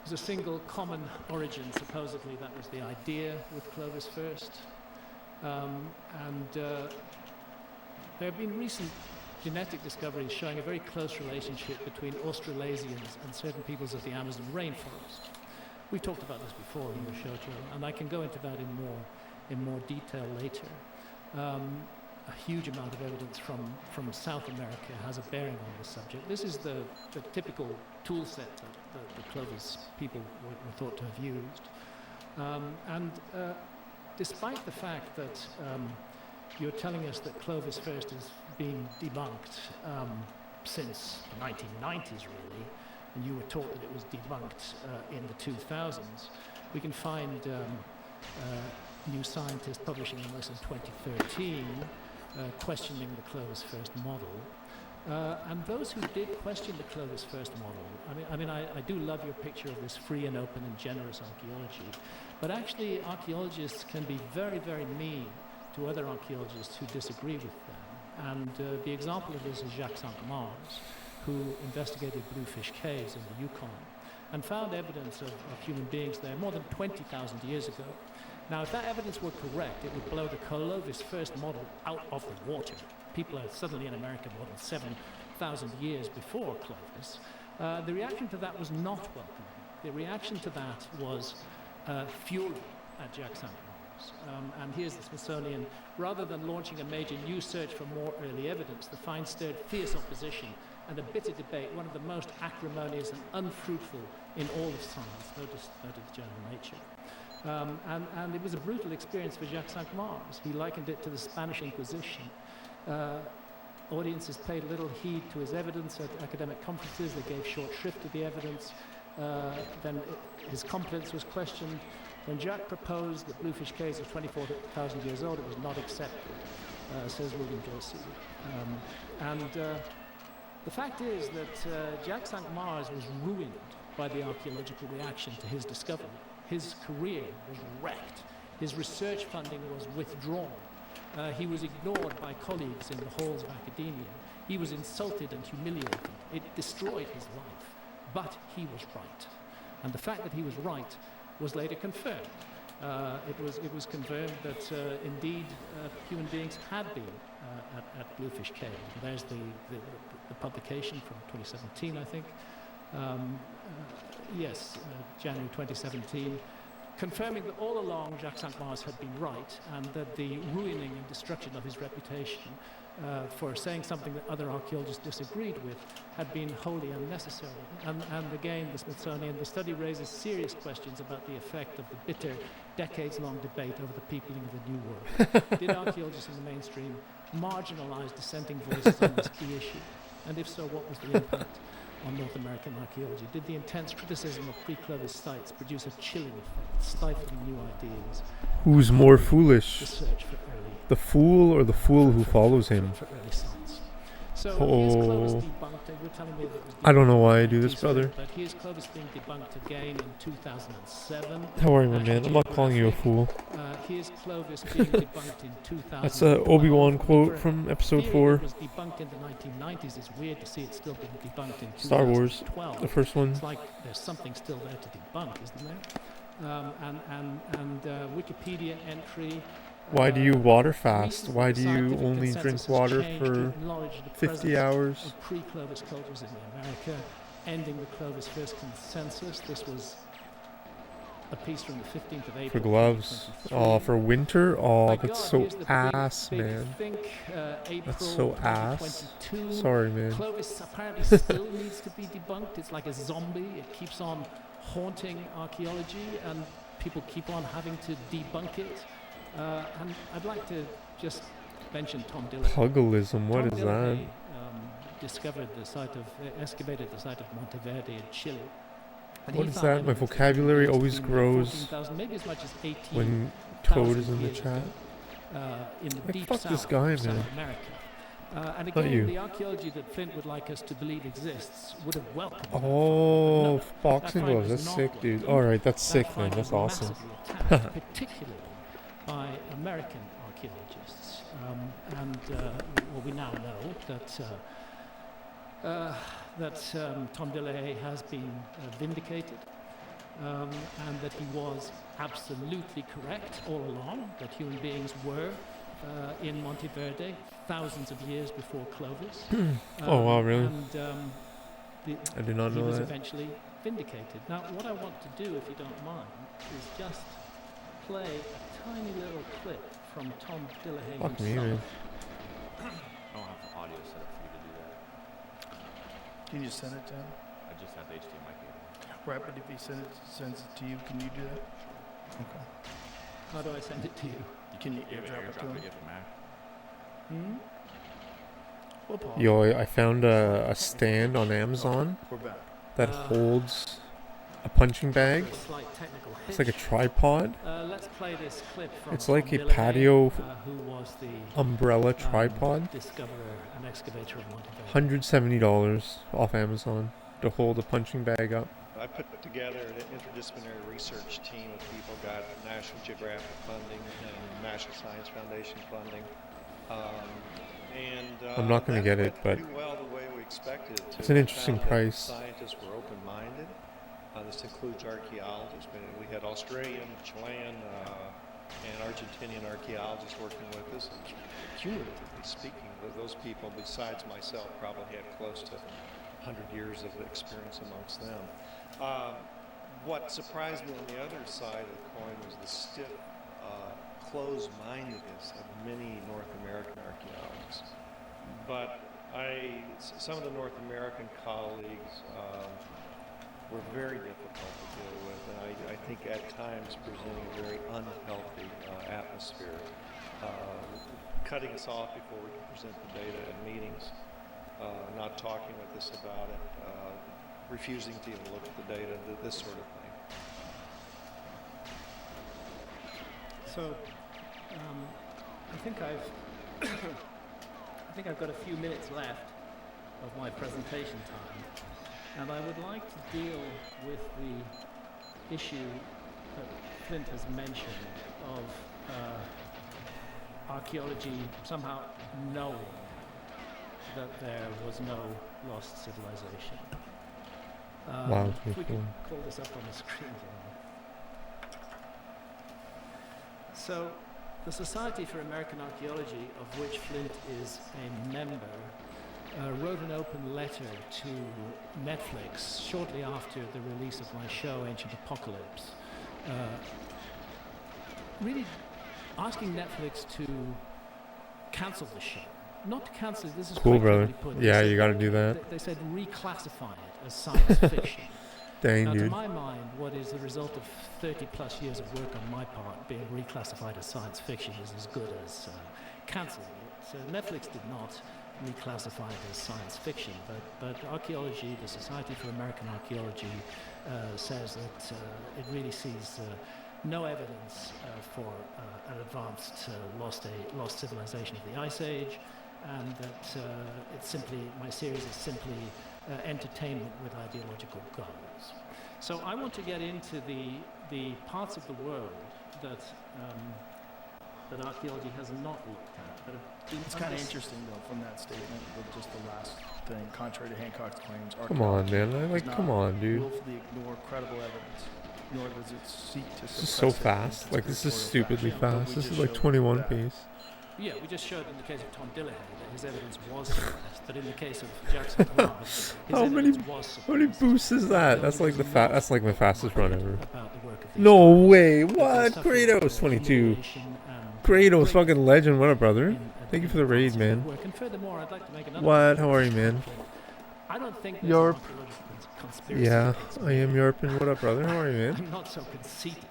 there's a single common origin. Supposedly that was the idea with Clovis first. There have been recent genetic discoveries showing a very close relationship between Australasians and certain peoples of the Amazon rainforest. We talked about this before in the show, Joe, and I can go into that in more detail later. A huge amount of evidence from South America has a bearing on this subject. This is the typical tool set that the Clovis people were thought to have used. Despite the fact that you're telling us that Clovis first is being debunked since the 1990s, really, and you were taught that it was debunked in the 2000s, we can find New Scientist publishing in this in 2013, questioning the Clovis first model. And those who did question the Clovis first model, I do love your picture of this free and open and generous archaeology, but actually archaeologists can be very, very mean to other archaeologists who disagree with them. And the example of this is Jacques Sainte-Mars, who investigated Bluefish Caves in the Yukon and found evidence of human beings there more than 20,000 years ago. Now, if that evidence were correct, it would blow the Clovis first model out of the water. People are suddenly in America more than 7,000 years before Clovis. The reaction to that was not welcoming. The reaction to that was fury at Jacques Sainte-Mars. And here's the Smithsonian. Rather than launching a major new search for more early evidence, the find stirred fierce opposition and a bitter debate, one of the most acrimonious and unfruitful in all of science, notice the general nature. And it was a brutal experience for Jacques Sainte-Mars. He likened it to the Spanish Inquisition. Audiences paid little heed to his evidence at academic conferences. They gave short shrift to the evidence. Then his competence was questioned. When Jacques proposed that Bluefish Caves are 24,000 years old, it was not accepted, says William J.C. The fact is that Jacques Sainte-Mars was ruined by the archaeological reaction to his discovery. His career was wrecked. His research funding was withdrawn. He was ignored by colleagues in the halls of academia. He was insulted and humiliated. It destroyed his life. But he was right. And the fact that he was right was later confirmed. It was confirmed that indeed human beings had been at Bluefish Cave. There's the publication from 2017, I think. January 2017, confirming that all along Jacques Cinq-Mars had been right, and that the ruining and destruction of his reputation for saying something that other archaeologists disagreed with had been wholly unnecessary. And again, the study raises serious questions about the effect of the bitter, decades-long debate over the peopling of the New World. Did archaeologists in the mainstream marginalize dissenting voices on this key issue? And if so, what was the impact on North American archaeology? Did the intense criticism of pre-Clovis sites produce a chilling effect, stifling new ideas? Who's more foolish, The search for early, the fool or the fool who follows him? for early science. So Oh. here's Clovis debunked. They were telling me that it was I don't know debunked why I in do this, 1970, brother. But here's Clovis being debunked again in 2007. Don't worry, my man. I'm not calling you a fool. Here's Clovis being debunked in 2000. That's a Obi-Wan quote from episode 4. It was debunked in the 1990s. It's weird to see it still being debunked in Star Wars, 2012. the first one. It's like there's something still there to debunk, isn't there? Wikipedia entry. Why do you water fast? recent Why do you scientific only consensus drink has water changed for to acknowledge the 50 presence hours? of pre-Clovis cultures in America, ending the Clovis first consensus. This was a piece from the 15th of April. For gloves. 2023. Oh, for winter? Oh, My that's God, so here's the ass, big man. Think, April That's so ass. 2022. Sorry, man. Clovis apparently still needs to be debunked. It's like a zombie. It keeps on haunting archaeology, and people keep on having to debunk it. And I'd like to just mention Tom Dillon. Pugilism, what is that? Discovered the site of, excavated the site of Monteverde in Chile. And What he is found that? My evidence that vocabulary human always beings between grows 14,000, maybe as much as 18 when Toad is in the years chat. ago, in the Like, deep fuck south this guy, of South man. America. And Not again, you. the archaeology that Flint would like us to believe exists would have welcomed that Oh, find, boxing that gloves. find That's was sick, not dude. welcomed. Alright, that's That sick, man. find That's was awesome. massively attacked, particularly by American archaeologists. We now know that Tom DeLay has been vindicated, and that he was absolutely correct all along, that human beings were in Monteverde thousands of years before Clovis. Oh, wow, really? And I did not he know was that. eventually vindicated. Now, what I want to do, if you don't mind, is just play a tiny little clip from Tom Dillehay Fuck me, himself. man. I don't have the audio set up for you to do that. Can you send it to him? I just have the HDMI cable. Right, but if he sends it to you, can you do that? Okay. How do I send it to you? Can you You have airdrop it to him? you have a Mac. We'll pause. Yo, I found a stand on Amazon We're back. that holds a punching bag. A slight technical It's like a hitch. tripod. Let's play this clip from It's like Tom a Dillehay, patio who was the umbrella tripod. discoverer and excavator of Monteverde. $170 off Amazon to hold a punching bag up. I put together an interdisciplinary research team of people, got National Geographic funding and National Science Foundation funding. I'm not gonna that get it, went but pretty well the way we expected it to. it's an interesting We found that price. Scientists were open-minded. This includes archaeologists. We had Australian, Chilean, and Argentinian archaeologists working with us. And cumulatively speaking, those people, besides myself, probably had close to 100 years of experience amongst them. What surprised me on the other side of the coin was the stiff, closed-mindedness of many North American archaeologists. But some of the North American colleagues were very difficult to deal with, and I think at times presenting a very unhealthy atmosphere, cutting us off before we could present the data at meetings, not talking with us about it, refusing to even look at the data, this sort of thing. So, I think I've got a few minutes left of my presentation time, and I would like to deal with the issue that Flint has mentioned of archaeology somehow knowing that there was no lost civilization. Wow, that's If we pretty could cool. call this up on the screen. So, the Society for American Archaeology, of which Flint is a member, wrote an open letter to Netflix shortly after the release of my show, Ancient Apocalypse, really asking Netflix to cancel the show. Not to cancel it, this is Cool, quite brother. clearly put. Yeah, you gotta do that. They said reclassify it as science fiction. Dang, Now, to dude. my mind, what is the result of 30 plus years of work on my part being reclassified as science fiction is as good as cancelling it. So Netflix did not reclassify it as science fiction, but archaeology, the Society for American Archaeology, says that it really sees no evidence for an advanced lost civilization of the Ice Age, and that it's simply, my series is simply entertainment with ideological goals. So I want to get into the parts of the world that that archaeology has not looked at. That have been It's kind of interesting, though, from that statement, with just the last thing, contrary to Hancock's claims, Come on, archaeology man. Like, does come not on, dude. willfully ignore credible evidence, nor does it seek to This is so suppress it in fast. Like, this is conspiratorial stupidly fashion, but fast. we This just is like showed 21 that. pace. Yeah, we just showed in the case of Tom Dillahay that his evidence was suppressed, that in the case of Jackson Hart, his How many evidence was suppressed. How many boosts is that? That's like the that's like my fastest run ever. About the work of these No guys, way. that they What? suffered Kratos 22. humiliation and Kratos great fucking legend. What up, brother? in Thank you for the raid, advancing their man. work. And furthermore, I'd like to make another What? point. How are you, man? I don't think there's Yarp. an archaeological conspiracy Yeah, against I me. am Yarpin. What up, brother? How are you, man? I'm not so conceited.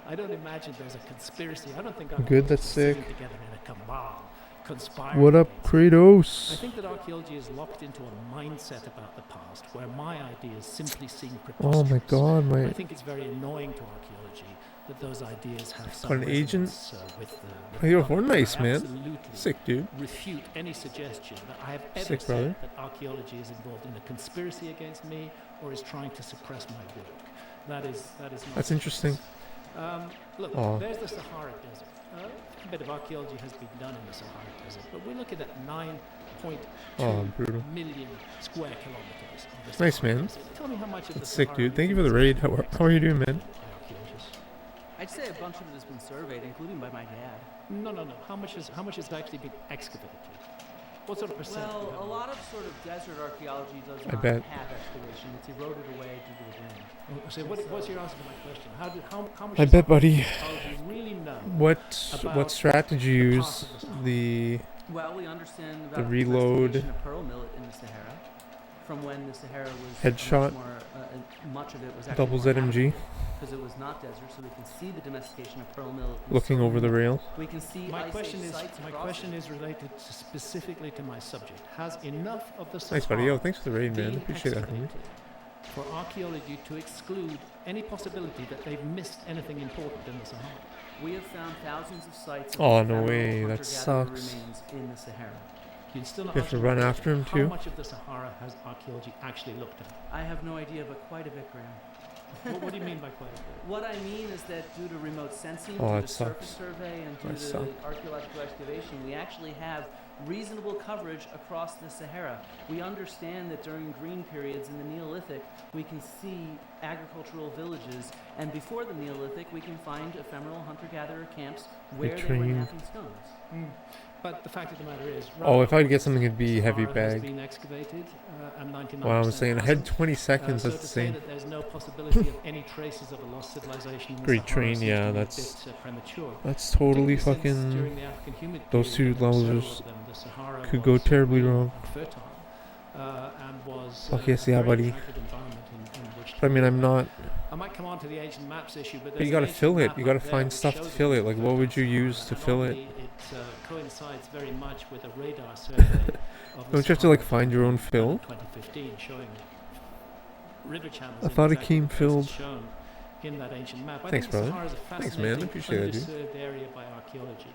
I don't imagine there's a conspiracy. I don't think Good, that's archaeologists are sitting sick. together in a cabal, conspiring. What up, against me. I Kratos? think that archaeology is locked into a mindset about the past where my ideas simply seem Oh my preposterous. god, I my. think it's very annoying to archaeology that those ideas have some What, an agent? resonance, with the Hey, yo, public. we're nice, I man. absolutely Sick, dude. refute any suggestion that I have ever Sick, said brother. that archaeology is involved in a conspiracy against me or is trying to suppress my work. That is That's nonsense. interesting. Look, Aw. there's the Sahara Desert. A bit of archaeology has been done in the Sahara Desert, but we're looking at 9.2 Oh, brutal. million square kilometers of the Nice, Sahara man. Desert. Tell me how much of That's the sick, Sahara dude. Thank you for is the raid. How are you doing, man? archaeologists. I'd say a bunch of it has been surveyed, including by my dad. No. How much has actually been excavated? What sort of percent? do you Well, have? a lot of sort of desert archaeology does I not bet. have excavation. It's eroded away due to the wind. So what's your answer to my question? How much I does bet, buddy. archaeology really know? What About strategy you the use? past of the Sahara? The Well, we understand about The reload. restoration of pearl millet in the Sahara, from when the Sahara was Headshot. much of it was actually double ZMG because it was not desert, so we can see the domestication of pearl millet. in looking so over the many- rail. We can see My ice question age is sites my across question it. is related specifically to my subject. Has enough of the Nice, buddy. Yo, Sahara thanks for the raid, man. been Appreciate that, homie. excavated for archaeology to exclude any possibility that they've missed anything important in the Sahara? We have found thousands of sites. Of Oh, no ephemeral way, that hunter-gatherer sucks. Remains in the Sahara. You still not You have to answer run my after him, question. too? How much of the Sahara has archaeology actually looked at? I have no idea, but quite a bit, Graham. What do you mean by quite a bit? What I mean is that due to remote sensing, Oh, due it to surface sucks. survey, and due That to sucks. archaeological excavation, we actually have reasonable coverage across the Sahara. We understand that during green periods in the Neolithic, we can see agricultural villages, and before the Neolithic, we can find ephemeral hunter-gatherer camps where they were train. knapping stones. But the fact of the matter is, Oh, if rather I'd get something, it'd be heavy Sahara has bag. been excavated, and 99% Wow, I'm saying I had hasn't. 20 seconds. So That's to the say same. that there's no possibility of any traces of a lost civilization in the Great Sahara train, seems yeah, to me a that's- bit, premature. That's totally Particularly since fucking. during the African humid those period, two there were levels several of them, the Sahara could go was terribly really wrong. fertile, and was Fuck a yes, yeah, very buddy. attractive environment in which But I mean, I'm not. I might come on to the ancient maps issue, but But there's you an gotta ancient fill it. map You gotta up there find which stuff to shows fill it it. Like, what would you use to and fill it? oddly, it coincides very much with a radar survey of the Don't you have to like Sahara find your own done in fill? 2015 showing river channels. I in thought it exactly came the places filled. shown in that ancient map. I Thanks, think the brother. Sahara is a Thanks, man. fascinating, Appreciate it, dude. underserved area by archaeology.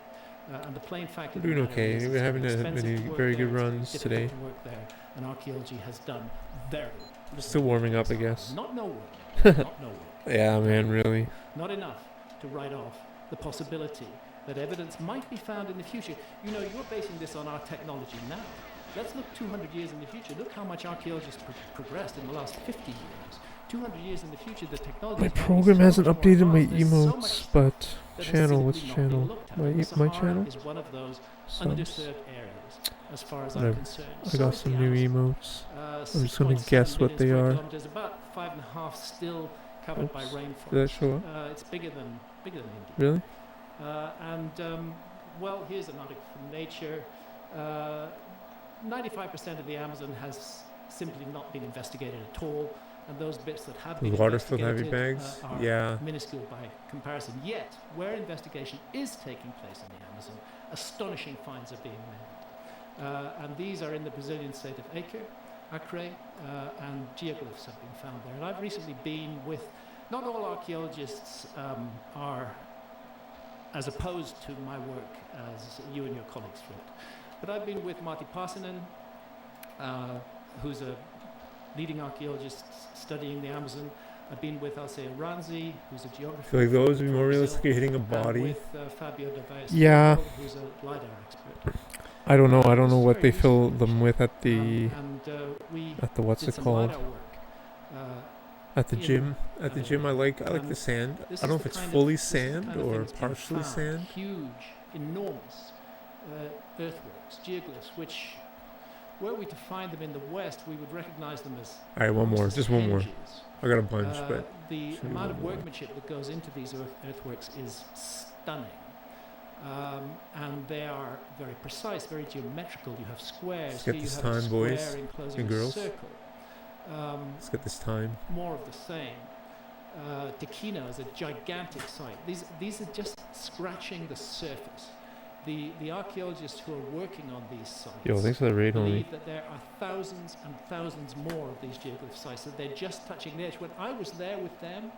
And the plain fact We're of the doing matter okay. is We're it's having expensive many to work very there, good it's runs difficult today. to work there, and archaeology has done very. We're still warming up, I guess. Not no work. Not no work. Yeah, man, really. Not enough to write off the possibility that evidence might be found in the future. You know, you're basing this on our technology now. Let's look 200 years in the future. Look how much archaeology has progressed in the last 50 years 200 years in the future, the technology. My program hasn't updated my emotes, but channel, which channel? My channel? Is one of those Subs. underserved areas, as far as I'm Whatever. concerned. I got some new emotes. I'm just gonna guess what they are. About 5.5 still covered by rainforest. Did that show up? It's bigger than India. Really? Well, here's an article from Nature. 95% of the Amazon has simply not been investigated at all, and those bits that have been Water-filled heavy investigated bags? are Yeah. minuscule by comparison. Yet, where investigation is taking place in the Amazon, astonishing finds are being made. And these are in the Brazilian state of Acre, and geoglyphs have been found there. And I've recently been with, not all archaeologists are as opposed to my work as you and your colleagues, Fred. But I've been with Martti Paasinen, who's a leading archaeologist studying the Amazon. I've been with Alceo Ranzi, who's a geographer. I feel like those would be more realistically hitting a body. With Fabio Davies, Yeah. who's a LiDAR expert. I don't know. I don't know what they fill them with at the what's it called? At the gym. At the gym, I like the sand. I don't know if it's fully sand or partially sand. Huge, enormous earthworks, geoglyphs, which, were we to find them in the West, we would recognize them as. All right, one more. Just one more. I got a bunch, but the amount of workmanship that goes into these earthworks is stunning. And they are very precise, very geometrical. You have squares. Let's get this time, boys and girls. Let's get this time. More of the same. Tequino is a gigantic site. These are just scratching the surface. The archaeologists who are working on these sites thanks for the raid on me. believe that there are thousands and thousands more of these geoglyph sites, that they're just touching the edge. When I was there with them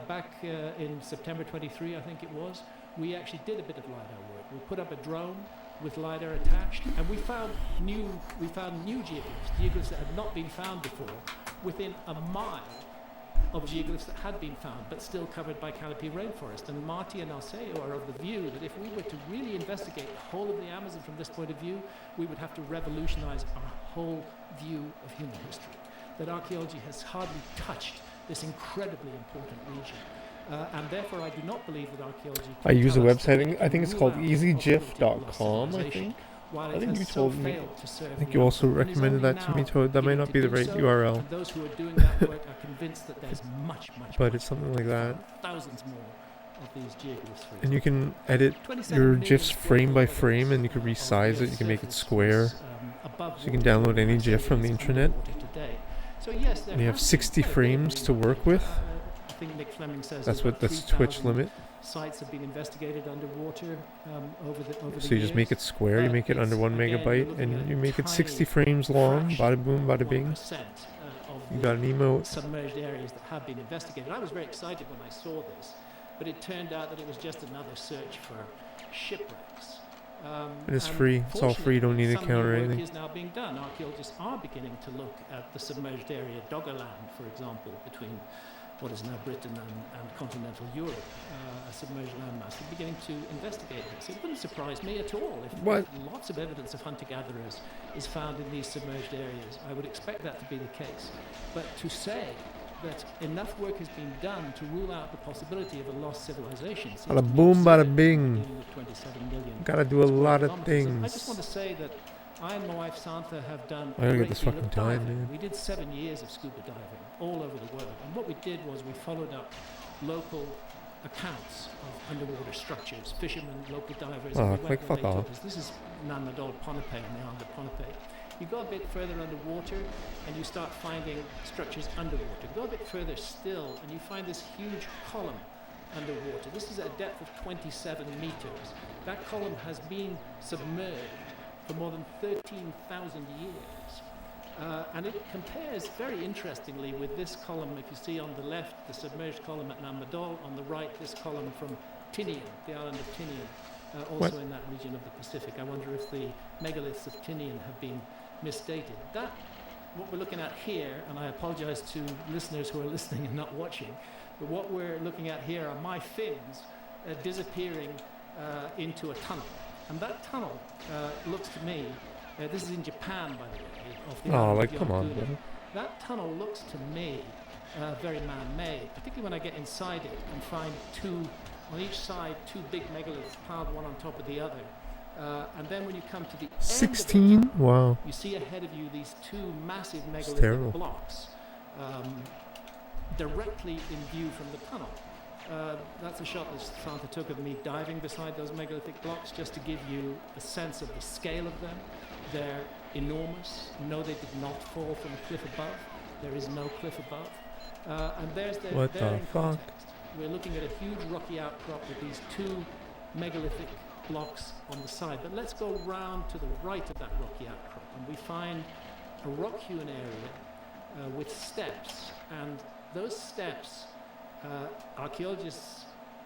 back in September 23, I think it was, we actually did a bit of LiDAR work. We put up a drone with LiDAR attached, and we found new geoglyphs that had not been found before, within a mile of geoglyphs that had been found, but still covered by canopy rainforest. And Martti and Alceo are of the view that if we were to really investigate the whole of the Amazon from this point of view, we would have to revolutionize our whole view of human history. That archaeology has hardly touched this incredibly important region. And therefore, I do not believe that archaeology. I use a website. I think it's called easygif.com. I think. I think you told me. I think you also recommended that to me. That might not be the right URL. And those who are doing that work are convinced that there's much but it's something like that. Thousands more of these geoglyphs. And you can edit your GIFs frame by frame, and you can resize it. You can make it square. So you can download any GIF from the internet. And you have 60 frames to work with. I think Nick Fleming says that's Twitch limit. Sites have been investigated underwater over the So you just make it square, you make it under 1 megabyte, and you make it 60 frames long. Bada boom, bada bing. You got an emote. Submerged areas that have been investigated. I was very excited when I saw this, but it turned out that it was just another search for shipwrecks. And it's free. It's all free. You don't need an account or anything. Is now being done. Archaeologists are beginning to look at the submerged area, Doggerland, for example, between what is now Britain and continental Europe, a submerged landmass. They're beginning to investigate this. It wouldn't surprise me at all if lots of evidence of hunter-gatherers is found in these submerged areas. I would expect that to be the case. But to say that enough work has been done to rule out the possibility of a lost civilization. Bada boom, bada bing. Gotta do a lot of things. I just want to say that I and my wife Santha have done. I gotta get this fucking time, man. We did 7 years of scuba diving all over the world, and what we did was we followed up local accounts of underwater structures, fishermen, local divers. Oh, click fuck off. This is Nan Madol Ponape on the island of Ponape. You go a bit further underwater and you start finding structures underwater. Go a bit further still and you find this huge column underwater. This is at a depth of 27 meters. That column has been submerged for more than 13,000 years. And it compares very interestingly with this column, if you see on the left, the submerged column at Nan Madol, on the right, this column from Tinian, the island of Tinian, also in that region of the Pacific. I wonder if the megaliths of Tinian have been misdated. What we're looking at here, and I apologize to listeners who are listening and not watching, but what we're looking at here are my fins disappearing into a tunnel. And that tunnel looks to me, this is in Japan, by the way. Oh, like, come on, man. That tunnel looks to me very man-made, particularly when I get inside it and find on each side, two big megaliths piled one on top of the other. And then when you come to the 16? end of the tunnel, Wow. you see ahead of you these two massive megalithic blocks directly in view from the tunnel. That's a shot that Santa took of me diving beside those megalithic blocks, just to give you a sense of the scale of them. They're enormous. No, they did not fall from a cliff above. There is no cliff above. And there's their What the fuck? Context. We're looking at a huge rocky outcrop with these two megalithic blocks on the side. But let's go round to the right of that rocky outcrop, and we find a rock-hewn area with steps. And those steps, archaeologists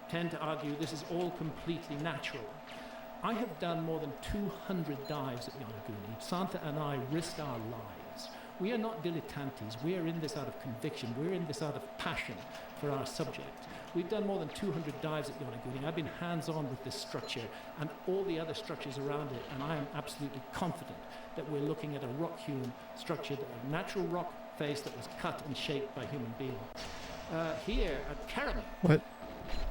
tend to argue this is all completely natural. I have done more than 200 dives at Yonaguni. Santa and I risked our lives. We are not dilettantes. We are in this out of conviction. We're in this out of passion for our subject. We've done more than 200 dives at Yonaguni. I've been hands-on with this structure and all the other structures around it, and I am absolutely confident that we're looking at a rock-hewn structure, a natural rock face that was cut and shaped by human beings. Here at Karamak,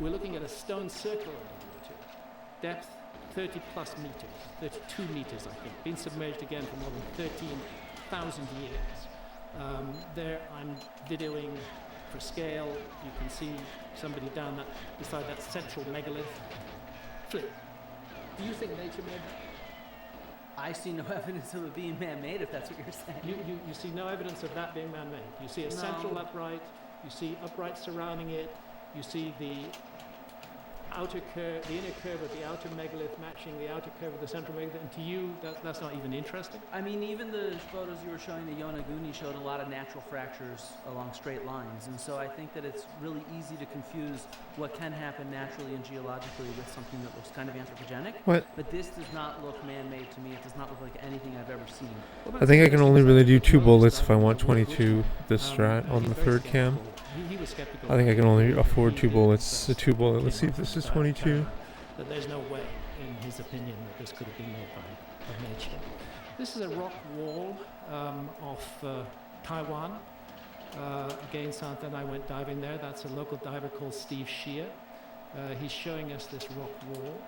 we're looking at a stone circle underwater, depth 30 plus meters, 32 meters I think, been submerged again for more than 13,000 years. There I'm videoing for scale. You can see somebody down that, beside that central megalith. Flip, do you think nature made that? I see no evidence of it being man-made, if that's what you're saying. You see no evidence of that being man-made. You see a central upright, you see uprights surrounding it, you see the outer curve, the inner curve of the outer megalith matching the outer curve of the central megalith, and to you, that's not even interesting? I mean, even the photos you were showing, the Yonaguni, showed a lot of natural fractures along straight lines, and so I think that it's really easy to confuse what can happen naturally and geologically with something that looks kind of anthropogenic. But this does not look man-made to me. It does not look like anything I've ever seen. I think I can only really do 2 bullets if I want 22 this strat on the third cam. I think I can only afford 2 bullets. A 2 bullet. Let's see if this is 22. That there's no way, in his opinion, that this could have been made by nature. This is a rock wall off Taiwan. Again, Santa and I went diving there. That's a local diver called Steve Shea. He's showing us this rock wall.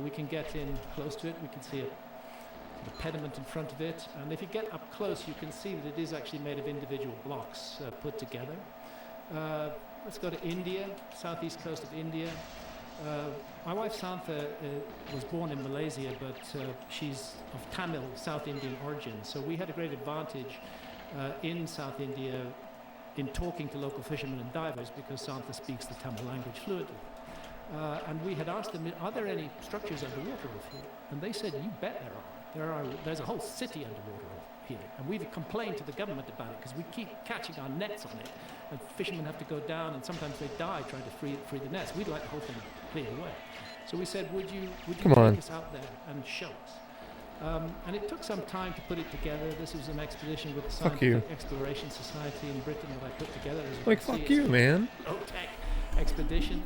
We can get in close to it. We can see a pediment in front of it. And if you get up close, you can see that it is actually made of individual blocks put together. Let's go to India, southeast coast of India. My wife Santa was born in Malaysia, but she's of Tamil, South Indian origin. So we had a great advantage in South India in talking to local fishermen and divers, because Santa speaks the Tamil language fluently. And we had asked them, are there any structures underwater here? And they said, you bet there are. There's a whole city underwater here. And we've complained to the government about it because we keep catching our nets on it. And fishermen have to go down, and sometimes they die trying to free the nets. We'd like the whole thing cleared away. So we said, would you take us out there and show us? And it took some time to put it together. This was an expedition with the Scientific Exploration Society in Britain that I put together. Like, fuck you, man. Low-tech expedition.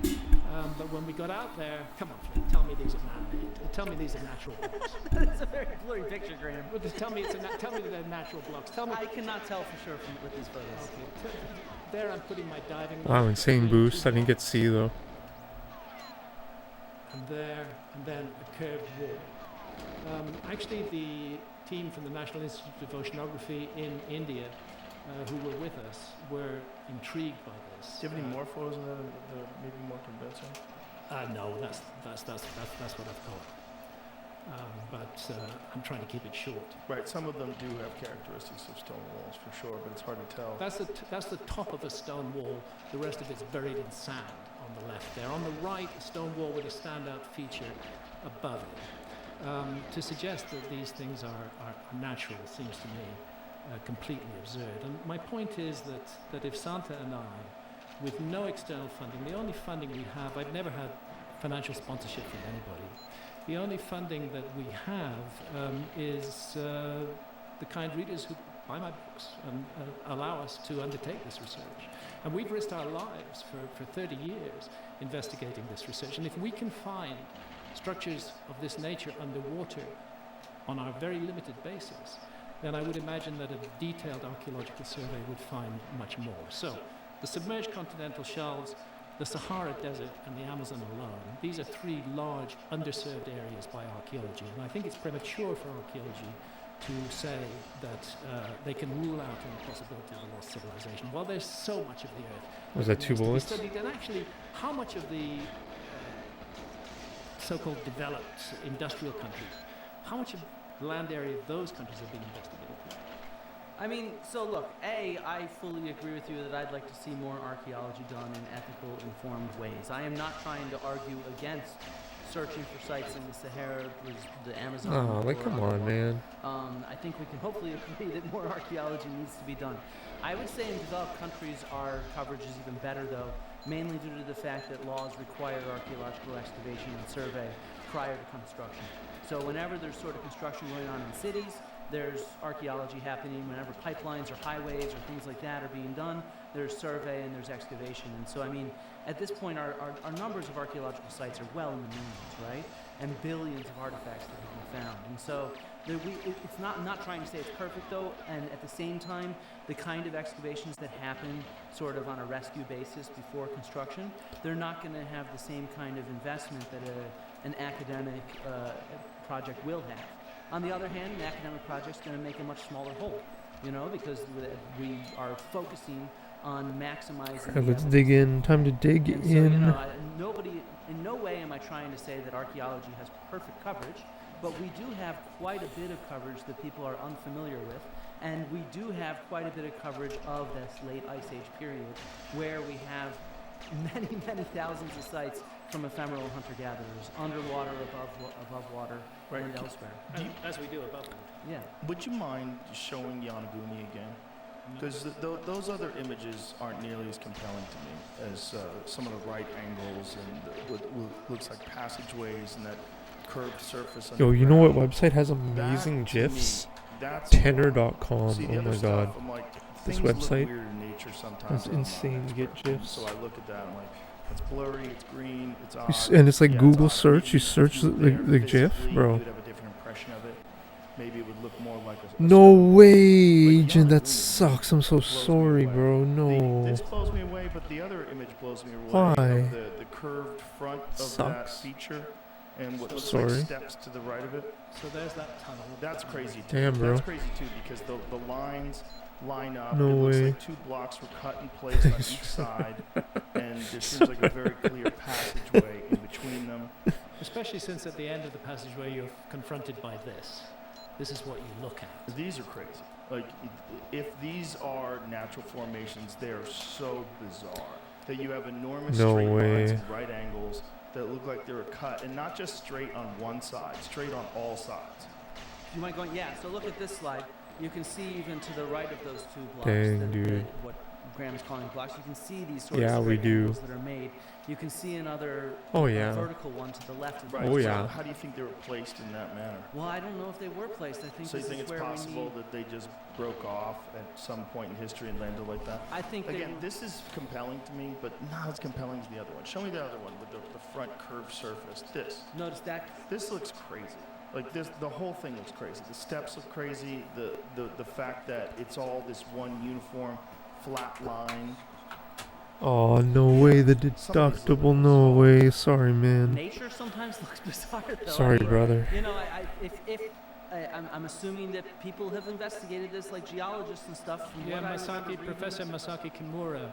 But when we got out there, come on, tell me these are man-made. Tell me these are natural blocks. It's a very blurry picture, Graham. Well, just tell me that they're natural blocks. Tell me. I cannot tell for sure with these photos. Okay. There I'm putting my diving. Wow, insane boost. I didn't get to see though. And there, and then a curved wall. Actually, the team from the National Institute of Oceanography in India, who were with us, were intrigued by this. Do you have any more photos of that, maybe more convincing? No, that's what I've got. But I'm trying to keep it short. Right, some of them do have characteristics of stone walls for sure, but it's hard to tell. That's the top of a stone wall. The rest of it's buried in sand on the left there. On the right, a stone wall with a standout feature above it. To suggest that these things are natural seems to me completely absurd. And my point is that if Santa and I, with no external funding, the only funding we have, I've never had financial sponsorship from anybody. The only funding that we have is the kind readers who buy my books and allow us to undertake this research. And we've risked our lives for 30 years investigating this research. And if we can find structures of this nature underwater on our very limited basis, then I would imagine that a detailed archaeological survey would find much more. So the submerged continental shelves, the Sahara Desert, and the Amazon alone. These are three large underserved areas by archaeology, and I think it's premature for archaeology to say that they can rule out any possibility of a lost civilization. While there's so much of the earth was that 2 bullets? Studied, and actually, how much of the so-called developed industrial countries, how much of the land area of those countries have been investigated? I mean, so look, I fully agree with you that I'd like to see more archaeology done in ethical, informed ways. I am not trying to argue against searching for sites in the Sahara, the Amazon. Oh, like, come on, man. I think we can hopefully agree that more archaeology needs to be done. I would say in developed countries our coverage is even better, though, mainly due to the fact that laws require archaeological excavation and survey prior to construction. So whenever there's sort of construction going on in cities, there's archaeology happening. Whenever pipelines or highways or things like that are being done, there's survey and there's excavation. And so, I mean, at this point, our numbers of archaeological sites are well in the millions, right? And billions of artifacts that have been found. And so, it's not, I'm not trying to say it's perfect, though, and at the same time, the kind of excavations that happen sort of on a rescue basis before construction, they're not going to have the same kind of investment that an academic project will have. On the other hand, an academic project's going to make a much smaller hole, you know, because we are focusing on maximizing. Okay, let's dig in. Time to dig in. So, you know, in no way am I trying to say that archaeology has perfect coverage, but we do have quite a bit of coverage that people are unfamiliar with, and we do have quite a bit of coverage of this late Ice Age period, where we have many, many thousands of sites from ephemeral hunter-gatherers, underwater, above water, right, and elsewhere. As we do above water. Yeah. Would you mind showing Yonaguni again? Because those other images aren't nearly as compelling to me as some of the right angles and what looks like passageways and that curved surface. Yo, you know what website has amazing GIFs? Tenor.com. Oh my god. Like, this website is insane to get GIFs. So I look at that, I'm like, it's blurry, it's green, it's odd. And it's like Google search. You search the GIF, bro. You would have a different impression of it. Maybe it would look more like a no way, Agent. That sucks. I'm so sorry, bro. No. This blows me away, but the other image blows me away. Why? The curved front of that feature and what looks like steps to the right of it. So there's that tunnel. That's crazy too. Damn, bro. That's crazy too because the lines line up. No it looks way. like 2 blocks were cut and placed on each side, and there seems like a very clear passageway in between them. Especially since at the end of the passageway you're confronted by this. This is what you look at. These are crazy. Like, if these are natural formations, they are so bizarre that you have enormous straight lines and right angles that look like they were cut, and not just straight on one side, straight on all sides. You might go, yeah, so look at this slide. You can see even to the right of those 2 blocks, Dang, dude. What Graham is calling blocks, you can see these sort of we do. angles that are made. You can see another vertical one to the left. Right. Oh, so yeah. How do you think they were placed in that manner? Well, I don't know if they were placed. I think so. You think it's possible that they just broke off at some point in history and landed like that? I think again, this is compelling to me, but not as compelling as the other one. Show me the other one with the front curved surface. Notice that. This looks crazy. Like this, the whole thing looks crazy. The steps look crazy. The fact that it's all this one uniform flat line. Oh, no way, the deductible, no way. Sorry, man. Nature sometimes looks bizarre, though. Sorry, brother. You know, I'm assuming that people have investigated this, like geologists and stuff. Yeah, Professor Masaki Kimura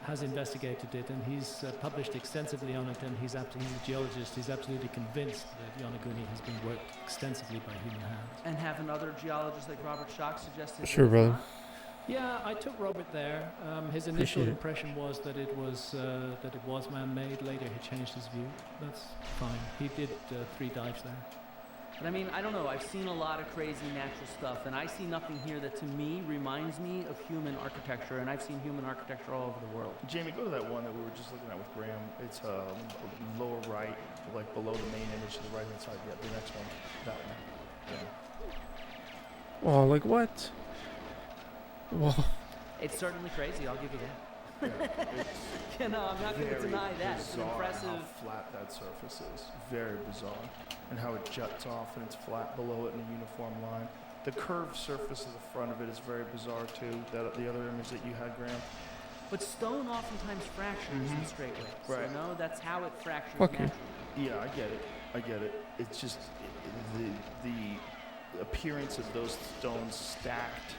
has investigated it, and he's published extensively on it, and he's a geologist. He's absolutely convinced that Yonaguni has been worked extensively by human hands. And haven't other geologists like Robert Schock suggested? Sure, brother. Yeah, I took Robert there. His initial impression was that it was man-made. Later, he changed his view. That's fine. He did 3 dives there. But I mean, I don't know. I've seen a lot of crazy natural stuff, and I see nothing here that to me reminds me of human architecture, and I've seen human architecture all over the world. Jamie, go to that one that we were just looking at with Graham. It's lower right, like below the main image to the right-hand side. Yeah, the next one. That one. Yeah. Oh, like what? Well, it's certainly crazy. I'll give you that. Yeah, I'm not going to deny that. It's impressive. How flat that surface is. Very bizarre. And how it juts off and it's flat below it in a uniform line. The curved surface of the front of it is very bizarre too. The other image that you had, Graham. But stone oftentimes fractures in straight waves. Right. You know, that's how it fractures Fuck you. naturally. Yeah, I get it. It's just the appearance of those stones stacked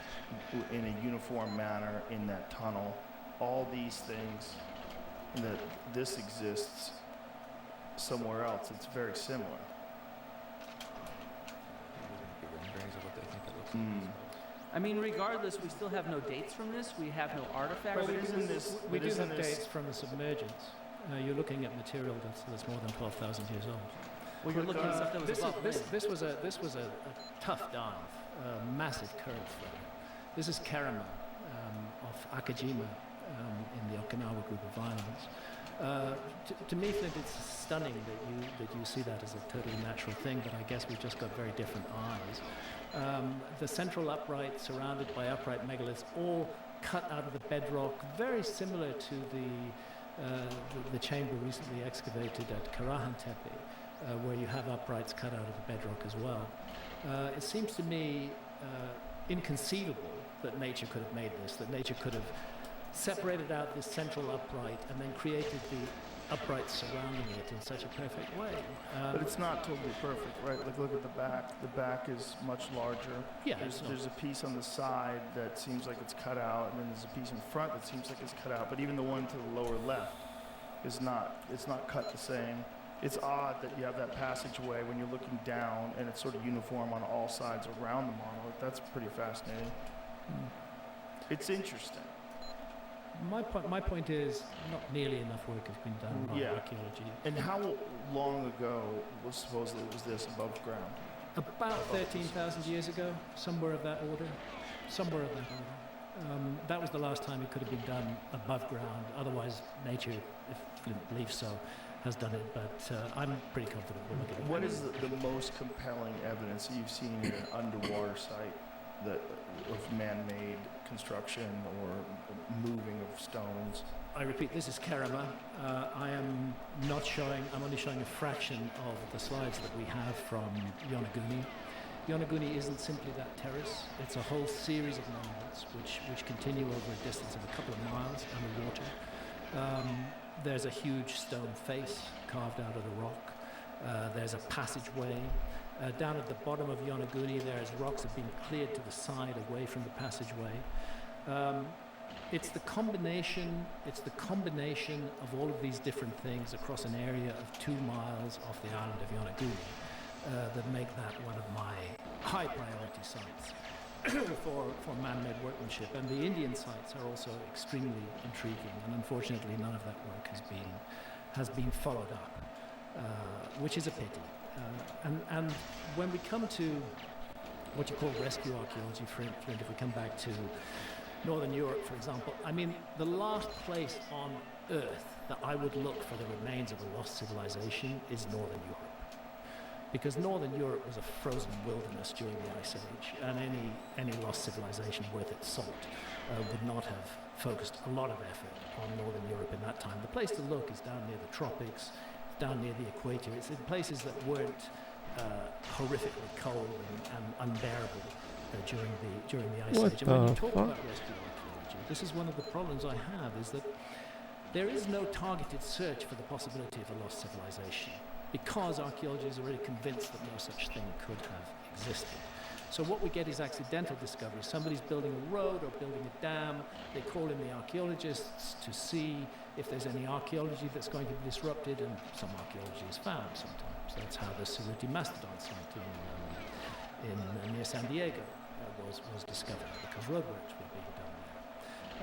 in a uniform manner in that tunnel. All these things, that this exists somewhere else. It's very similar. I mean, regardless, we still have no dates from this. We have no artifacts. We do have dates from the submergence. You're looking at material that's more than 12,000 years old. Well, you're looking at stuff that was above land. This was a tough dive, a massive current flow. This is Karama off Akajima in the Okinawa group of islands. To me, Flint, it's stunning that you see that as a totally natural thing, but I guess we've just got very different eyes. The central upright, surrounded by upright megaliths, all cut out of the bedrock, very similar to the chamber recently excavated at Karahantepe, where you have uprights cut out of the bedrock as well. It seems to me inconceivable that nature could have made this, that nature could have separated out this central upright and then created the uprights surrounding it in such a perfect way. But it's not totally perfect, right? Like, look at the back. The back is much larger. Yeah, there's a piece on the side that seems like it's cut out, and then there's a piece in front that seems like it's cut out. But even the one to the lower left is not. It's not cut the same. It's odd that you have that passageway when you're looking down, and it's sort of uniform on all sides around the monolith. That's pretty fascinating. It's interesting. My point is, not nearly enough work has been done by archaeology. And how long ago was this above ground? About 13,000 years ago, somewhere of that order. That was the last time it could have been done above ground. Otherwise, nature, if you believe so, has done it. But I'm pretty confident we're looking at it. What is the most compelling evidence that you've seen in an underwater site of man-made construction or moving of stones? I repeat, this is Karama. I'm only showing a fraction of the slides that we have from Yonaguni. Yonaguni isn't simply that terrace. It's a whole series of monuments which continue over a distance of a couple of miles underwater. There's a huge stone face carved out of the rock. There's a passageway. Down at the bottom of Yonaguni, rocks have been cleared to the side away from the passageway. It's the combination of all of these different things across an area of 2 miles off the island of Yonaguni that make that one of my high priority sites for man-made workmanship. And the Indian sites are also extremely intriguing, and unfortunately none of that work has been followed up, which is a pity. And when we come to what you call rescue archaeology, Flint, if we come back to Northern Europe, for example, I mean, the last place on Earth that I would look for the remains of a lost civilization is Northern Europe. Because Northern Europe was a frozen wilderness during the Ice Age, and any lost civilization worth its salt would not have focused a lot of effort on Northern Europe in that time. The place to look is down near the tropics, down near the equator. It's in places that weren't horrifically cold and unbearable during the Ice Age. And when you talk about rescue archaeology, this is one of the problems I have, is that there is no targeted search for the possibility of a lost civilization, because archaeology is already convinced that no such thing could have existed. So what we get is accidental discoveries. Somebody's building a road or building a dam. They call in the archaeologists to see if there's any archaeology that's going to be disrupted, and some archaeology is found sometimes. That's how the Cerruti Mastodon site near San Diego was discovered, because roadworks were being done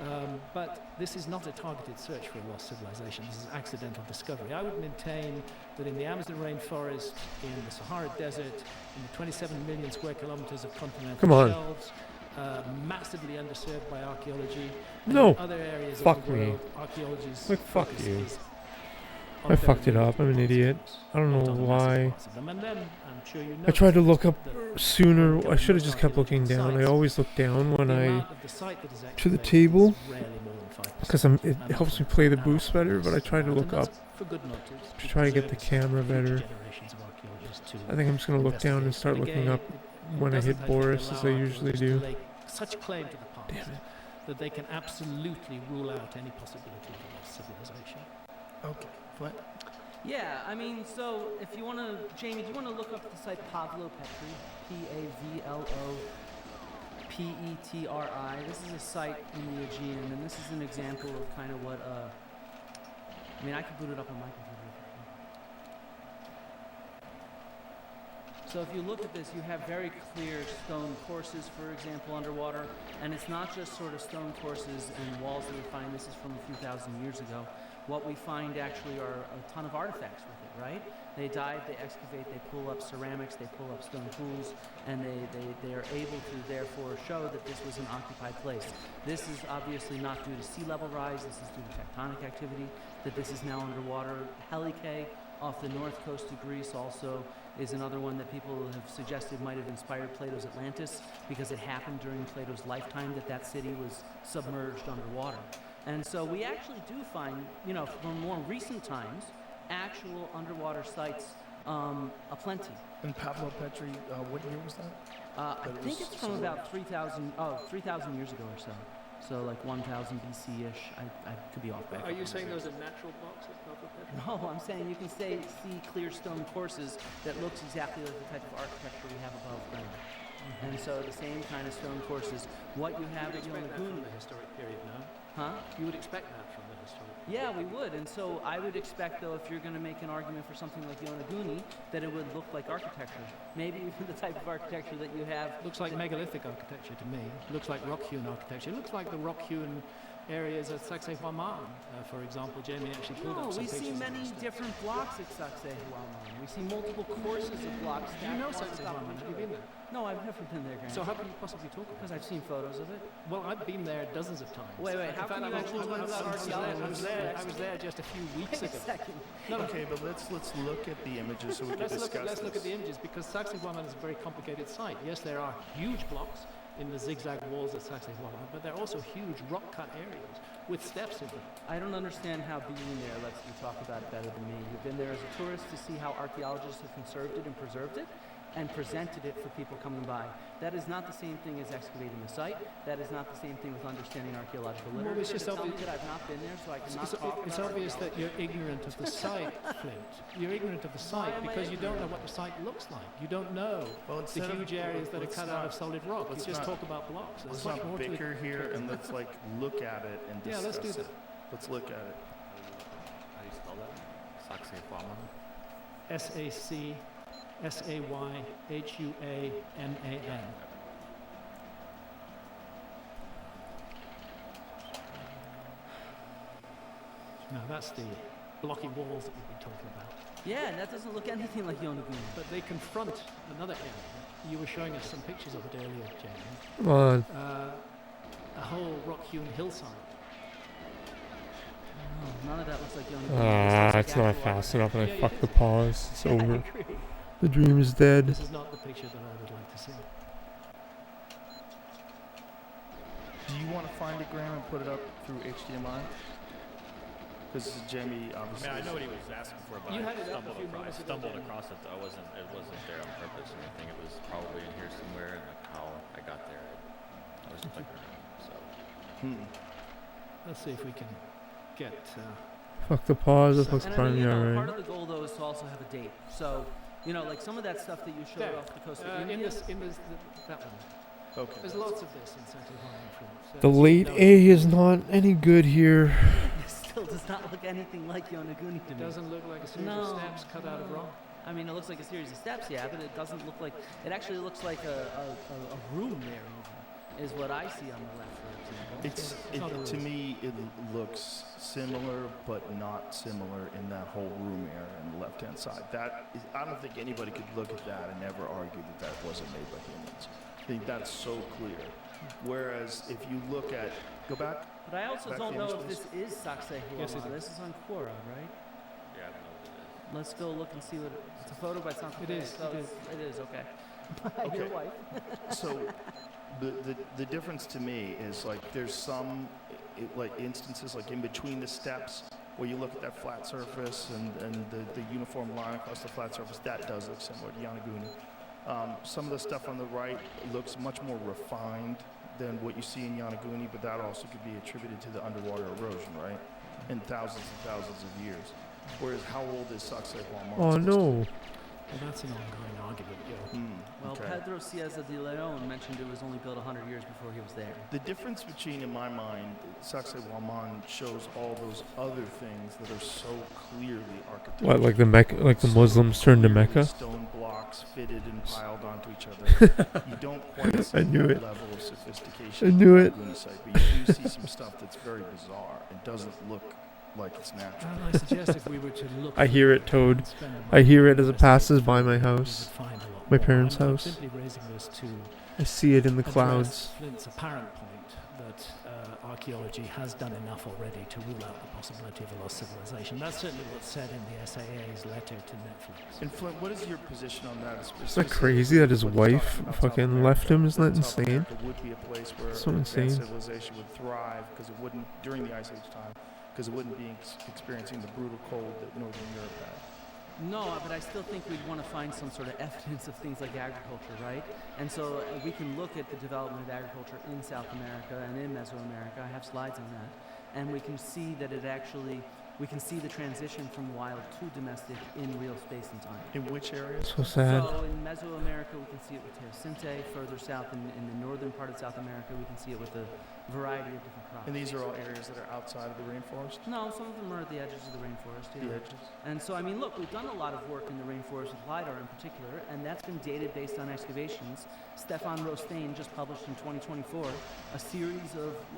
there. But this is not a targeted search for a lost civilization. This is accidental discovery. I would maintain that in the Amazon rainforest, in the Sahara Desert, in the 27 million square kilometers of continental shelves, massively underserved by archaeology, and in other areas of the world, archaeology's fuck you. I fucked it up. I'm an idiot. I don't know why. I tried to look up sooner. I should have just kept looking down. I always look down when to the table, because it helps me play the boost better, but I try to look up to try to get the camera better. I think I'm just going to look down and start looking up when I hit Boris, as I usually do. Damn it. that they can absolutely rule out any possibility of a lost civilization. Okay, Flint? Yeah, I mean, so if you want to, Jamie, do you want to look up the site Pavlo Petri? Pavlopetri. This is a site in the Aegean, and this is an example of kind of what, I mean, I could boot it up on my computer. So if you look at this, you have very clear stone courses, for example, underwater, and it's not just sort of stone courses and walls that we find. This is from a few thousand years ago. What we find actually are a ton of artifacts with it, right? They dive, they excavate, they pull up ceramics, they pull up stone tools, and they are able to therefore show that this was an occupied place. This is obviously not due to sea level rise, this is due to tectonic activity, that this is now underwater. Helike off the north coast of Greece also is another one that people have suggested might have inspired Plato's Atlantis, because it happened during Plato's lifetime that city was submerged underwater. And so we actually do find, from more recent times, actual underwater sites aplenty. And Pavlo Petri, what year was that? I think it's from about 3,000 years ago or so. So like 1000 BC-ish. I could be off by. Are you saying those are natural blocks of Pavlo Petri? No, I'm saying you can see clear stone courses that looks exactly like the type of architecture we have above ground. Mm-hmm. And so the same kind of stone courses. What you have at From Yonaguni. the historic period, no? Huh? You would expect that from the historic period. Yeah, we would. And so I would expect, though, if you're going to make an argument for something like Yonaguni, that it would look like architecture. Maybe even the type of architecture that you have. Looks like megalithic architecture to me. Looks like rock-hewn architecture. It looks like the rock-hewn areas at Sacsayhuaman, for example. Jamie actually pulled up some we pictures see of many this stuff. different blocks at Sacsayhuaman. We see multiple courses of blocks. Do you know Sacsayhuaman? Have you been there? No, I've never been there, Grant. So how can you possibly talk about it? Because I've seen photos of it. Well, I've been there dozens of times. Wait, how can you actually talk about archaeology? I was there just a few weeks ago. Okay, but let's look at the images so we can discuss Let's look at the images, because Sacsayhuaman is a very complicated site. Yes, there are huge blocks in the zigzag walls of Sacsayhuaman, but there are also huge rock-cut areas with steps in them. I don't understand how being there lets you talk about it better than me. You've been there as a tourist to see how archaeologists have conserved it and preserved it and presented it for people coming by. That is not the same thing as excavating the site. That is not the same thing with understanding archaeological literature. Well, it's just tell me that I've not been there, so I cannot talk It's about obvious that you're ignorant of the site, Flint. You're ignorant of the site because you don't know what the site looks like. You don't know the huge areas that are cut out of solid rock. You just talk about blocks. Let's not bicker here and let's look at it and discuss it. Yeah, let's do that. Let's look at it. How do you spell that? Sacsayhuaman? Saysayhuaman. Now that's the blocky walls that we've been talking about. Yeah, and that doesn't look anything like Yonaguni. But they confront another area. You were showing us some pictures of it earlier, Jamie. Come on. A whole rock-hewn hillside. Oh, none of that looks like Yonaguni. It's not fast enough, and I fucked the pause. It's over. The dream is dead. This is not the picture that I would like to see. Do you want to find it, Graham, and put it up through HDMI? Because Jamie obviously. I know what he was asking for, but You I had it up a few minutes ago, stumbled Jamie. across it. It wasn't there on purpose or anything. It was probably in here somewhere, and how I got there, I was clicking around. So. Let's see if we can get. Fuck the pause. It looks And funny already. part of the goal, though, is to also have a date. So, like some of that stuff that you showed off the coast of India. That one. Okay. There's lots of this in Sacsayhuaman, France. The late A is not any good here. It still does not look anything like Yonaguni to It me. doesn't look like a series of steps cut out of rock. I mean, it looks like a series of steps, yeah, but it doesn't look like. It actually looks like a room there, even, is what I see on the left, for example. To me, it looks similar, but not similar in that whole room area on the left-hand side. I don't think anybody could look at that and ever argue that wasn't made by humans. I think that's so clear. Whereas if you look at, go back. But I also don't know if this is Sacsayhuaman. Yes, it is. This is on Quora, right? Yeah, I don't know what it is. Let's go look and see what it's a photo by something. It is. So it is okay. Your wife. So the difference to me is there's some instances in between the steps where you look at that flat surface and the uniform line across the flat surface. That does look similar to Yonaguni. Some of the stuff on the right looks much more refined than what you see in Yonaguni, but that also could be attributed to the underwater erosion, right? In thousands and thousands of years. Whereas how old is Sacsayhuaman? Oh no. Well, that's an ongoing argument, Well, okay. Pedro Cieza de Leon mentioned it was only built 100 years before he was there. The difference between, in my mind, Sacsayhuaman shows all those other things that are so clearly architectural. What, like the Mecca, like the Muslims turned to Mecca? Stone blocks fitted and piled onto each other. You don't quite see I knew that it. level of sophistication. I knew it. in the site, but you do see some stuff that's very bizarre and doesn't look like it's natural. And I suggest if we were to look... I hear it, Toad. I hear it as it passes by my house. My parents' house. Simply raising this to I see it in the address clouds. Flint's apparent point that archaeology has done enough already to rule out the possibility of a lost civilization. That's certainly what's said in the SAA's letter to Netflix. And Flint, what is your position on that? Isn't that crazy that his wife fucking left him? Isn't that insane? America would be a place where So advanced insane. civilization would thrive because it wouldn't, during the Ice Age time, because it wouldn't be experiencing the brutal cold that Northern Europe had. No, but I still think we'd want to find some sort of evidence of things like agriculture, right? And so we can look at the development of agriculture in South America and in Mesoamerica. I have slides on that. And we can see that it actually, we can see the transition from wild to domestic in real space and time. In which areas? So sad. So in Mesoamerica, we can see it with teosinte. Further south in the northern part of South America, we can see it with a variety of different crops. And these are all areas that are outside of the rainforest? No, some of them are at the edges of the rainforest. Yeah. The edges? And so, I mean, look, we've done a lot of work in the rainforest with LiDAR in particular, and that's been dated based on excavations. Stefan Rostein just published in 2024 a series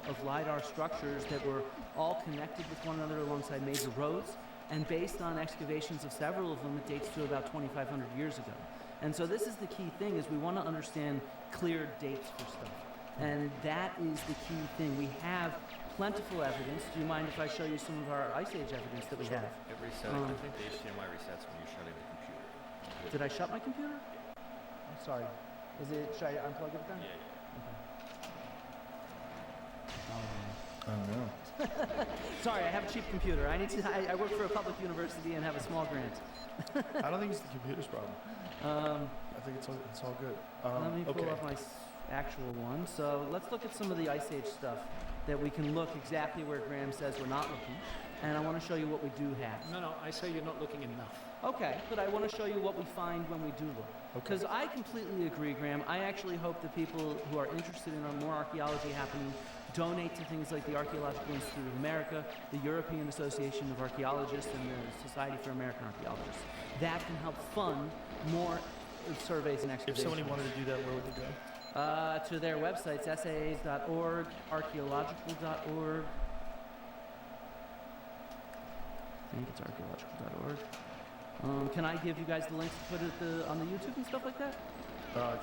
of LiDAR structures that were all connected with one another alongside major roads, and based on excavations of several of them, it dates to about 2,500 years ago. And so this is the key thing, is we want to understand clear dates for stuff. And that is the key thing. We have plentiful evidence. Do you mind if I show you some of our Ice Age evidence that we have? It resets. I think the HDMI resets when you're shutting the computer. Did I shut my computer? I'm sorry. Should I unplug it then? I don't know. Sorry, I have a cheap computer. I work for a public university and have a small grant. I don't think it's the computer's problem. I think it's all good. Let me pull up my actual one. So let's look at some of the Ice Age stuff that we can look exactly where Graham says we're not looking. And I want to show you what we do have. No, I say you're not looking enough. Okay, but I want to show you what we find when we do look. Because I completely agree, Graham. I actually hope that people who are interested in more archaeology happening donate to things like the Archaeological Institute of America, the European Association of Archaeologists, and the Society for American Archaeologists. That can help fund more surveys and excavations. If somebody wanted to do that, where would they go? To their websites, saas.org, archaeological.org. I think it's archaeological.org. Can I give you guys the links to put it on the YouTube and stuff like that?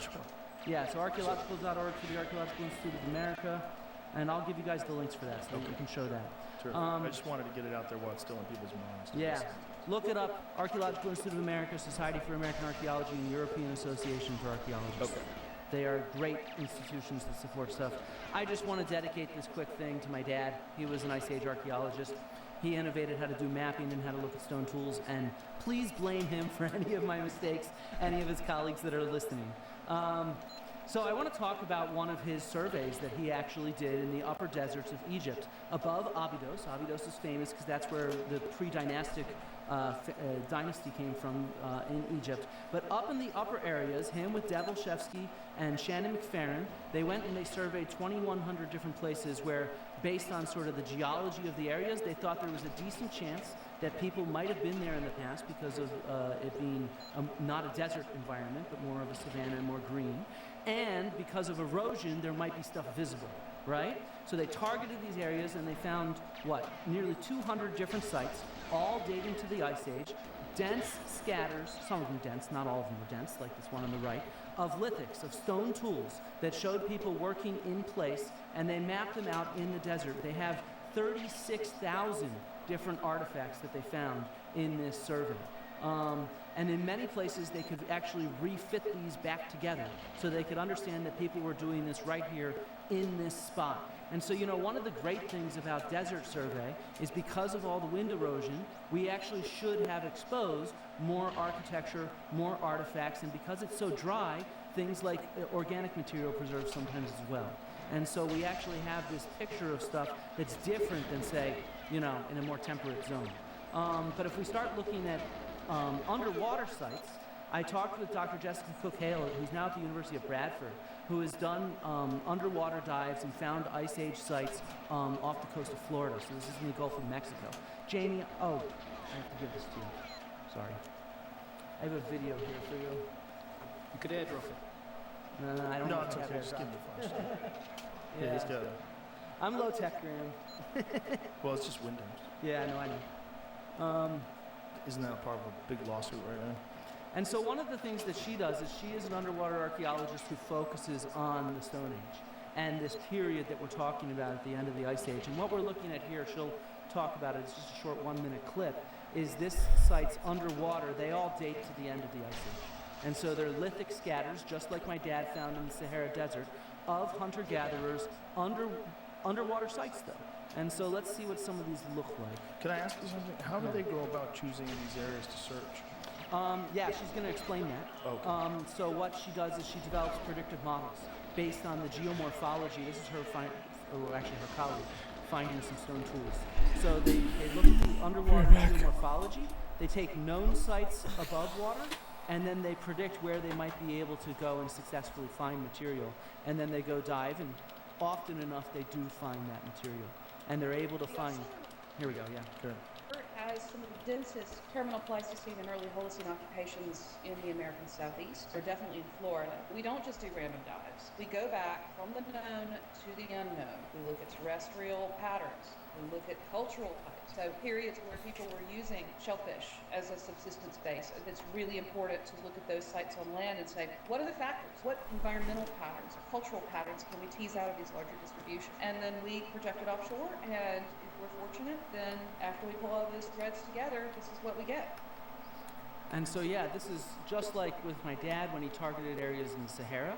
Sure. Yeah, so archaeological.org for the Archaeological Institute of America, and I'll give you guys the links for that so you can show that. Sure. I just wanted to get it out there while it's still in people's minds. Yeah. Look it up, Archaeological Institute of America, Society for American Archaeology, and European Association for Archaeologists. Okay. They are great institutions that support stuff. I just want to dedicate this quick thing to my dad. He was an Ice Age archaeologist. He innovated how to do mapping and how to look at stone tools, and please blame him for any of my mistakes, any of his colleagues that are listening. So I want to talk about one of his surveys that he actually did in the upper deserts of Egypt, above Abydos. Abydos is famous because that's where the pre-dynastic dynasty came from in Egypt. But up in the upper areas, him with Devilshevsky and Shannon McFerrin, they went and they surveyed 2,100 different places where, based on sort of the geology of the areas, they thought there was a decent chance that people might have been there in the past because of it being not a desert environment, but more of a savanna and more green. And because of erosion, there might be stuff visible, right? So they targeted these areas and they found, nearly 200 different sites, all dating to the Ice Age, dense scatters, some of them dense, not all of them were dense, like this one on the right, of lithics, of stone tools that showed people working in place, and they mapped them out in the desert. They have 36,000 different artifacts that they found in this survey. And in many places, they could actually refit these back together so they could understand that people were doing this right here in this spot. And so, one of the great things about Desert Survey is because of all the wind erosion, we actually should have exposed more architecture, more artifacts, and because it's so dry, things like organic material preserved sometimes as well. And so we actually have this picture of stuff that's different than, say, in a more temperate zone. But if we start looking at underwater sites, I talked with Dr. Jessica Cook-Hale, who's now at the University of Bradford, who has done underwater dives and found Ice Age sites off the coast of Florida. So this is in the Gulf of Mexico. Jamie, I have to give this to you. Sorry. I have a video here for you. You could airdrop it. No, I don't No, know it's if I okay. have Just give airdrop. me the flash. Yeah. He's got it. I'm low-tech, Graham. Well, it's just Windows. Yeah, I know. Isn't that part of a big lawsuit right now? And so one of the things that she does is she is an underwater archaeologist who focuses on the Stone Age and this period that we're talking about at the end of the Ice Age. And what we're looking at here, she'll talk about it, it's just a short 1-minute clip, is this site's underwater. They all date to the end of the Ice Age. And so they're lithic scatters, just like my dad found in the Sahara Desert, of hunter-gatherers underwater sites, though. And so let's see what some of these look like. Can I ask you something? How do they go about choosing these areas to search? Yeah, she's going to explain that. Okay. So what she does is she develops predictive models based on the geomorphology. This is her her colleague, finding some stone tools. So they look at the underwater geomorphology. They take known sites above water, and then they predict where they might be able to go and successfully find material. And then they go dive, and often enough they do find that material. And they're able to find... Here we go, yeah. Good. Has some of the densest terminal Pleistocene and early Holocene occupations in the American Southeast, or definitely in Florida. We don't just do random dives. We go back from the known to the unknown. We look at terrestrial patterns. We look at cultural types. So periods where people were using shellfish as a subsistence base. It's really important to look at those sites on land and say, what are the factors? What environmental patterns, cultural patterns can we tease out of these larger distributions? And then we project it offshore, and if we're fortunate, then after we pull all those threads together, this is what we get. And so, yeah, this is just like with my dad when he targeted areas in the Sahara.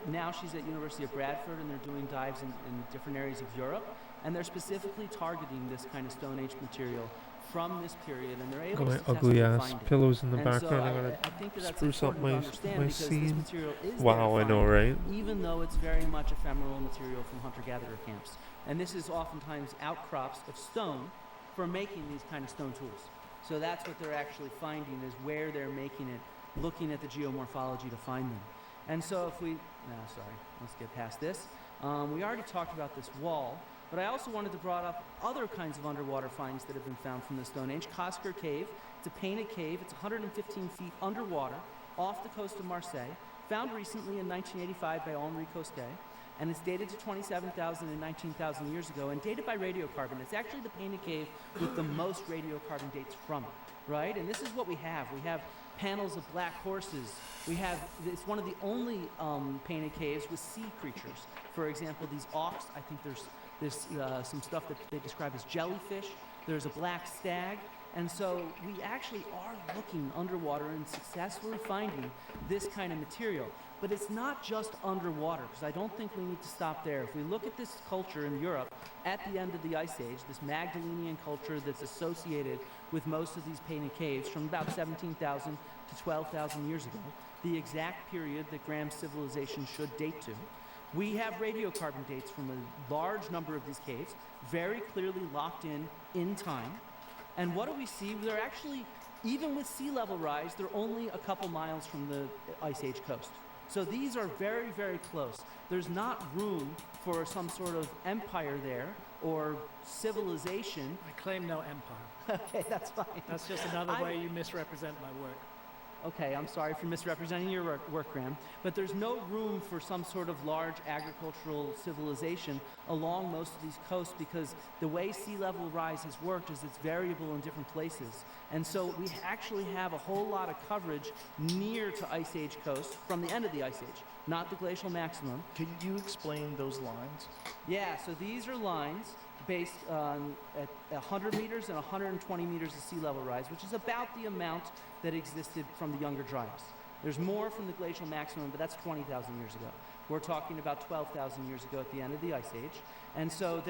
Now she's at University of Bradford, and they're doing dives in different areas of Europe, and they're specifically targeting this kind of Stone Age material from this period, and they're able to ugly ass find it. pillows in the And background. so I'm gonna I think that's spruce up important to understand my because this scene. material is Wow, there I to know, find, right? even though it's very much ephemeral material from hunter-gatherer camps. And this is oftentimes outcrops of stone for making these kind of stone tools. So that's what they're actually finding, is where they're making it, looking at the geomorphology to find them. And so if we, let's get past this. We already talked about this wall, but I also wanted to bring up other kinds of underwater finds that have been found from the Stone Age. Kosker Cave, it's a painted cave. It's 115 feet underwater off the coast of Marseille, found recently in 1985 by Henri Costet, and it's dated to 27,000 and 19,000 years ago, and dated by radiocarbon. It's actually the painted cave with the most radiocarbon dates from it, right? And this is what we have. We have panels of black horses. It's one of the only painted caves with sea creatures. For example, these auks, I think there's some stuff that they describe as jellyfish. There's a black stag. And so we actually are looking underwater and successfully finding this kind of material. But it's not just underwater, because I don't think we need to stop there. If we look at this culture in Europe at the end of the Ice Age, this Magdalenian culture that's associated with most of these painted caves from about 17,000 to 12,000 years ago, the exact period that Graham's civilization should date to, we have radiocarbon dates from a large number of these caves, very clearly locked in time. And what do we see? They're actually, even with sea level rise, they're only a couple miles from the Ice Age coast. So these are very, very close. There's not room for some sort of empire there or civilization. I claim no empire. Okay, that's fine. That's just another way you misrepresent my work. Okay, I'm sorry for misrepresenting your work, Graham. But there's no room for some sort of large agricultural civilization along most of these coasts, because the way sea level rise has worked is it's variable in different places. And so we actually have a whole lot of coverage near to Ice Age coast from the end of the Ice Age, not the glacial maximum. Can you explain those lines? Yeah, so these are lines based on at 100 meters and 120 meters of sea level rise, which is about the amount that existed from the Younger Dryas. There's more from the glacial maximum, but that's 20,000 years ago. We're talking about 12,000 years ago at the end of the Ice Age. And so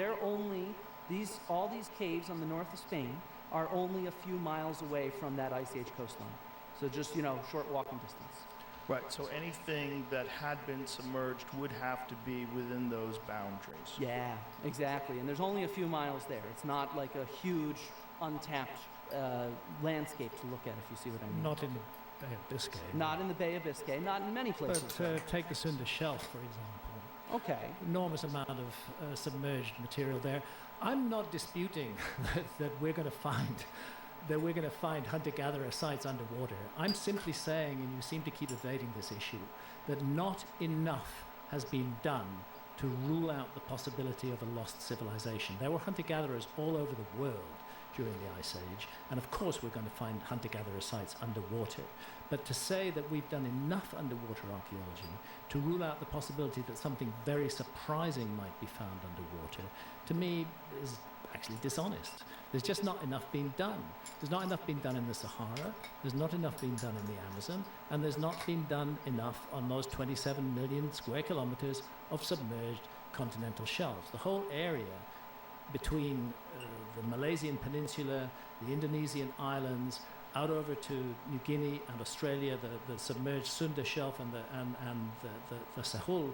all these caves on the north of Spain are only a few miles away from that Ice Age coastline. So just, short walking distance. Right, so anything that had been submerged would have to be within those boundaries. Yeah, exactly. And there's only a few miles there. It's not like a huge, untapped landscape to look at, if you see what I mean. Not in the Bay of Biscay. Not in the Bay of Biscay, not in many places. But take the Sunda Shelf, for example. Okay. Enormous amount of submerged material there. I'm not disputing that we're going to find hunter-gatherer sites underwater. I'm simply saying, and you seem to keep evading this issue, that not enough has been done to rule out the possibility of a lost civilization. There were hunter-gatherers all over the world during the Ice Age, and of course we're going to find hunter-gatherer sites underwater. But to say that we've done enough underwater archaeology to rule out the possibility that something very surprising might be found underwater, to me is actually dishonest. There's just not enough being done. There's not enough being done in the Sahara, there's not enough being done in the Amazon, and there's not been done enough on those 27 million square kilometers of submerged continental shelves. The whole area between the Malaysian peninsula, the Indonesian islands, out over to New Guinea and Australia, the submerged Sunda Shelf and the Sahul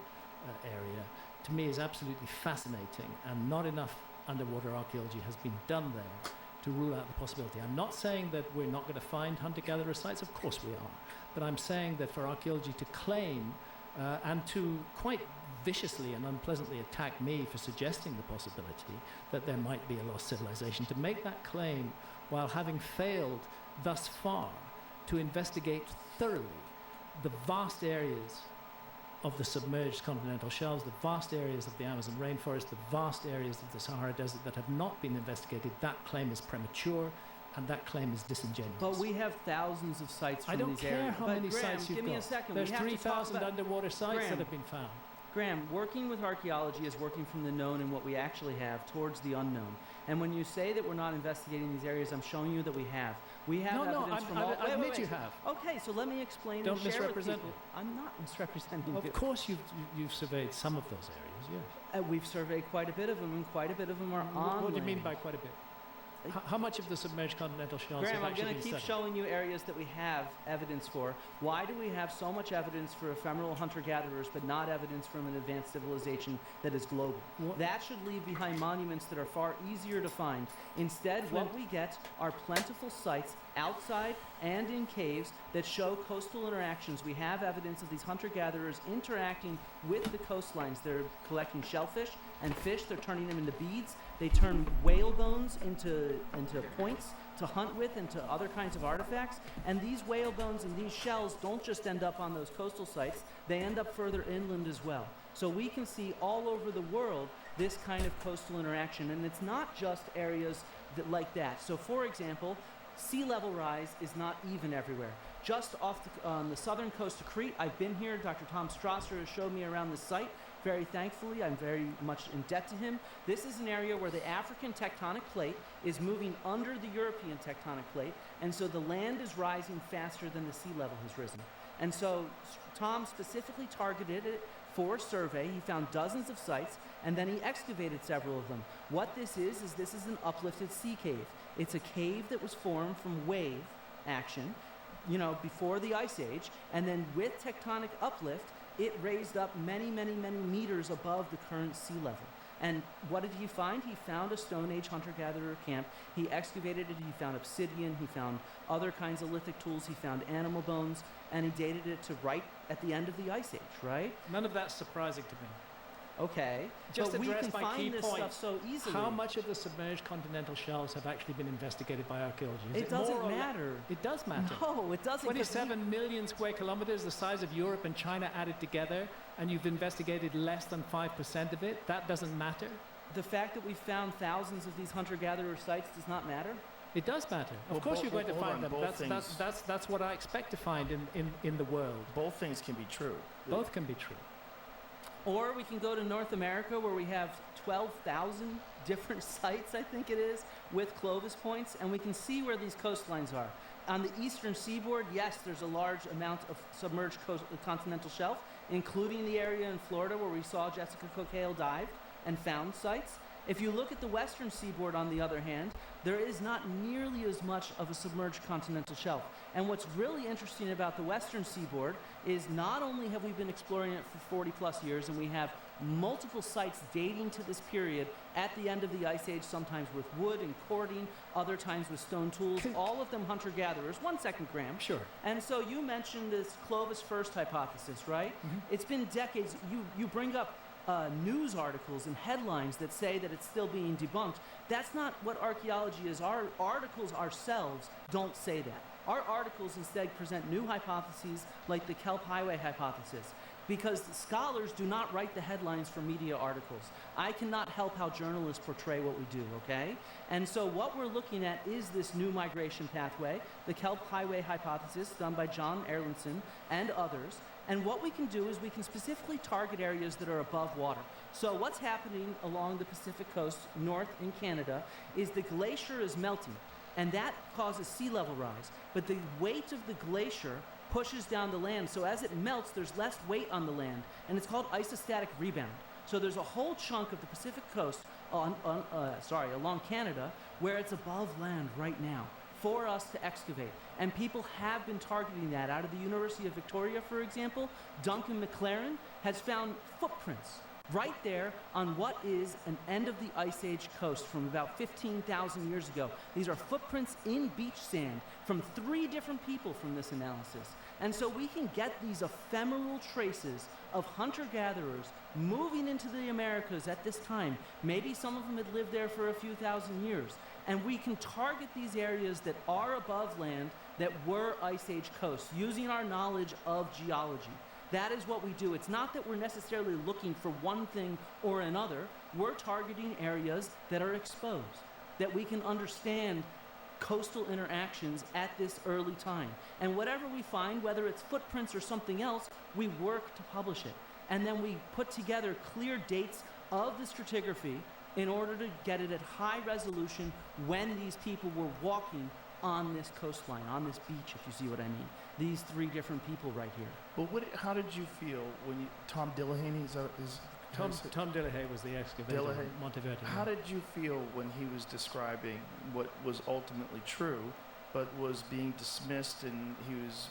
area, to me is absolutely fascinating, and not enough underwater archaeology has been done there to rule out the possibility. I'm not saying that we're not going to find hunter-gatherer sites, of course we are, but I'm saying that for archaeology to claim and to quite viciously and unpleasantly attack me for suggesting the possibility that there might be a lost civilization, to make that claim while having failed thus far to investigate thoroughly the vast areas of the submerged continental shelves, the vast areas of the Amazon rainforest, the vast areas of the Sahara Desert that have not been investigated, that claim is premature and that claim is disingenuous. But we have thousands of sites from these areas. I don't care how many Graham, sites you've give got. me a second. There's 3,000 underwater sites Graham, that have been found. Graham, working with archaeology is working from the known and what we actually have towards the unknown. And when you say that we're not investigating these areas, I'm showing you that we have. We have evidence from all... I admit you have. Okay, so let me explain Don't and share misrepresent with people. I'm not misrepresenting Of course you've surveyed some of those areas, yes. We've surveyed quite a bit of them, and quite a bit of them are on What do you mean land. by quite a bit? How much of the submerged continental shelves Graham, have I'm actually going been to keep studied? showing you areas that we have evidence for. Why do we have so much evidence for ephemeral hunter-gatherers, but not evidence from an advanced civilization that is global? That should leave behind monuments that are far easier to find. Instead, what we get are plentiful sites outside and in caves that show coastal interactions. We have evidence of these hunter-gatherers interacting with the coastlines. They're collecting shellfish and fish. They're turning them into beads. They turn whale bones into points to hunt with and to other kinds of artifacts. And these whale bones and these shells don't just end up on those coastal sites. They end up further inland as well. So we can see all over the world this kind of coastal interaction. And it's not just areas like that. So for example, sea level rise is not even everywhere. Just on the southern coast of Crete, I've been here. Dr. Tom Strasser has showed me around the site. Very thankfully, I'm very much in debt to him. This is an area where the African tectonic plate is moving under the European tectonic plate, and so the land is rising faster than the sea level has risen. And so Tom specifically targeted it for survey. He found dozens of sites, and then he excavated several of them. What this is an uplifted sea cave. It's a cave that was formed from wave action, before the Ice Age, and then with tectonic uplift, it raised up many, many, many meters above the current sea level. And what did he find? He found a Stone Age hunter-gatherer camp. He excavated it. He found obsidian. He found other kinds of lithic tools. He found animal bones. And he dated it to right at the end of the Ice Age, right? None of that's surprising to me. Okay, just but we address can my find key this point. stuff so easily. How much of the submerged continental shelves have actually been investigated by archaeology? It doesn't matter. It does matter. No, it doesn't. 27 million square kilometers, the size of Europe and China added together, and you've investigated less than 5% of it. That doesn't matter. The fact that we found thousands of these hunter-gatherer sites does not matter. It does matter. Of course you're going to find them. That's what I expect to find in the world. Both things can be true. Both can be true. Or we can go to North America where we have 12,000 different sites, I think it is, with Clovis points, and we can see where these coastlines are. On the eastern seaboard, yes, there's a large amount of submerged continental shelf, including the area in Florida where we saw Jessica Cook Hale dive and found sites. If you look at the western seaboard, on the other hand, there is not nearly as much of a submerged continental shelf. And what's really interesting about the western seaboard is not only have we been exploring it for 40 plus years, and we have multiple sites dating to this period at the end of the Ice Age, sometimes with wood and cording, other times with stone tools, all of them hunter-gatherers. 1 second, Graham. Sure. And so you mentioned this Clovis first hypothesis, right? Mm-hmm. It's been decades. You bring up news articles and headlines that say that it's still being debunked. That's not what archaeology is. Our articles ourselves don't say that. Our articles instead present new hypotheses like the Kelp Highway hypothesis, because scholars do not write the headlines for media articles. I cannot help how journalists portray what we do, okay? And so what we're looking at is this new migration pathway, the Kelp Highway hypothesis done by John Erlandson and others. And what we can do is we can specifically target areas that are above water. So what's happening along the Pacific coast, north in Canada, is the glacier is melting, and that causes sea level rise. But the weight of the glacier pushes down the land, so as it melts, there's less weight on the land, and it's called isostatic rebound. So there's a whole chunk of the Pacific coast along Canada where it's above land right now for us to excavate. And people have been targeting that. Out of the University of Victoria, for example, Duncan McLaren has found footprints right there on what is an end of the Ice Age coast from about 15,000 years ago. These are footprints in beach sand from 3 different people from this analysis. And so we can get these ephemeral traces of hunter-gatherers moving into the Americas at this time. Maybe some of them had lived there for a few thousand years. And we can target these areas that are above land that were Ice Age coasts using our knowledge of geology. That is what we do. It's not that we're necessarily looking for one thing or another. We're targeting areas that are exposed, that we can understand coastal interactions at this early time. And whatever we find, whether it's footprints or something else, we work to publish it. And then we put together clear dates of the stratigraphy in order to get it at high resolution when these people were walking on this coastline, on this beach, if you see what I mean. These 3 different people right here. But how did you feel when Tom Dillehaney, Tom Dillehay was the excavator in Montevideo. How did you feel when he was describing what was ultimately true, but was being dismissed and he was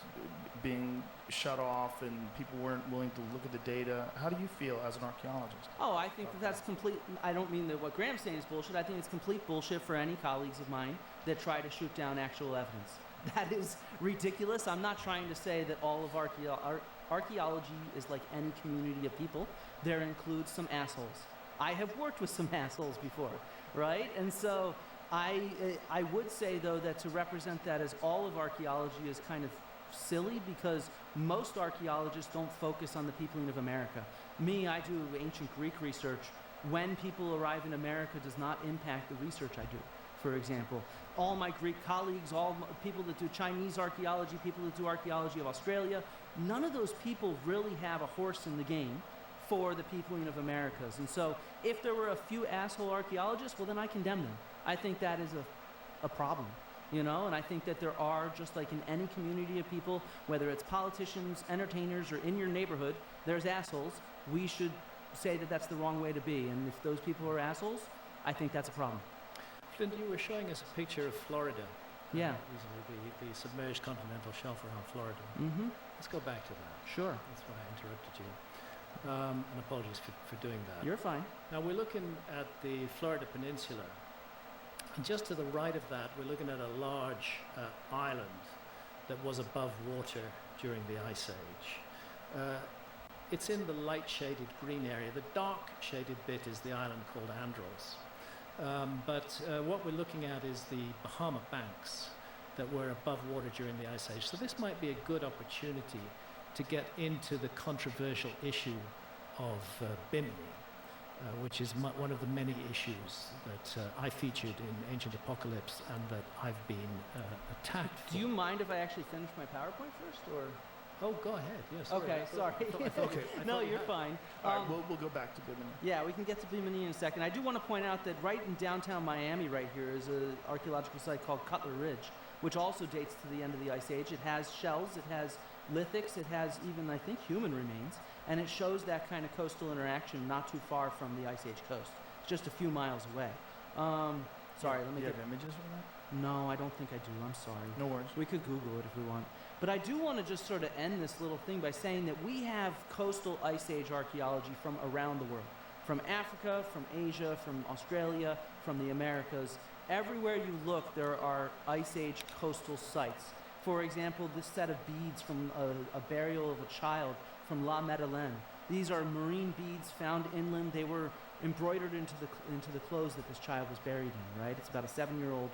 being shut off and people weren't willing to look at the data? How do you feel as an archaeologist? Oh, I think that's complete. I don't mean that what Graham's saying is bullshit. I think it's complete bullshit for any colleagues of mine that try to shoot down actual evidence. That is ridiculous. I'm not trying to say that all of archaeology is like any community of people. There includes some assholes. I have worked with some assholes before, right? And so I would say, though, that to represent that as all of archaeology is kind of silly, because most archaeologists don't focus on the peopling of America. Me, I do ancient Greek research. When people arrive in America does not impact the research I do, for example. All my Greek colleagues, all people that do Chinese archaeology, people that do archaeology of Australia, none of those people really have a horse in the game for the peopling of Americas. And so if there were a few asshole archaeologists, well, then I condemn them. I think that is a problem, you know, and I think that there are, just like in any community of people, whether it's politicians, entertainers, or in your neighborhood, there's assholes. We should say that that's the wrong way to be. And if those people are assholes, I think that's a problem. Flint, you were showing us a picture of Florida. Yeah. Recently, the submerged continental shelf around Florida. Mm-hmm. Let's go back to that. Sure. That's why I interrupted you. And apologies for doing that. You're fine. Now we're looking at the Florida Peninsula. And just to the right of that, we're looking at a large island that was above water during the Ice Age. It's in the light shaded green area. The dark shaded bit is the island called Andros. But what we're looking at is the Bahama Banks that were above water during the Ice Age. So this might be a good opportunity to get into the controversial issue of Bimini, which is one of the many issues that I featured in Ancient Apocalypse and that I've been attacked for. Do you mind if I actually finish my PowerPoint first, or? Oh, go ahead. Yes. Okay, sorry. No, you're fine. All right, we'll go back to Bimini. Yeah, we can get to Bimini in a second. I do want to point out that right in downtown Miami right here is an archaeological site called Cutler Ridge. which also dates to the end of the Ice Age. It has shells, it has lithics, it has even, I think, human remains, and it shows that kind of coastal interaction not too far from the Ice Age coast. It's just a few miles away. Sorry, let me you get have images of that? No, I don't think I do. I'm sorry. No worries. We could Google it if we want. But I do want to just sort of end this little thing by saying that we have coastal Ice Age archaeology from around the world. From Africa, from Asia, from Australia, from the Americas. Everywhere you look, there are Ice Age coastal sites. For example, this set of beads from a burial of a child from La Madeleine. These are marine beads found inland. They were embroidered into the clothes that this child was buried in, right? It's about a 7-year-old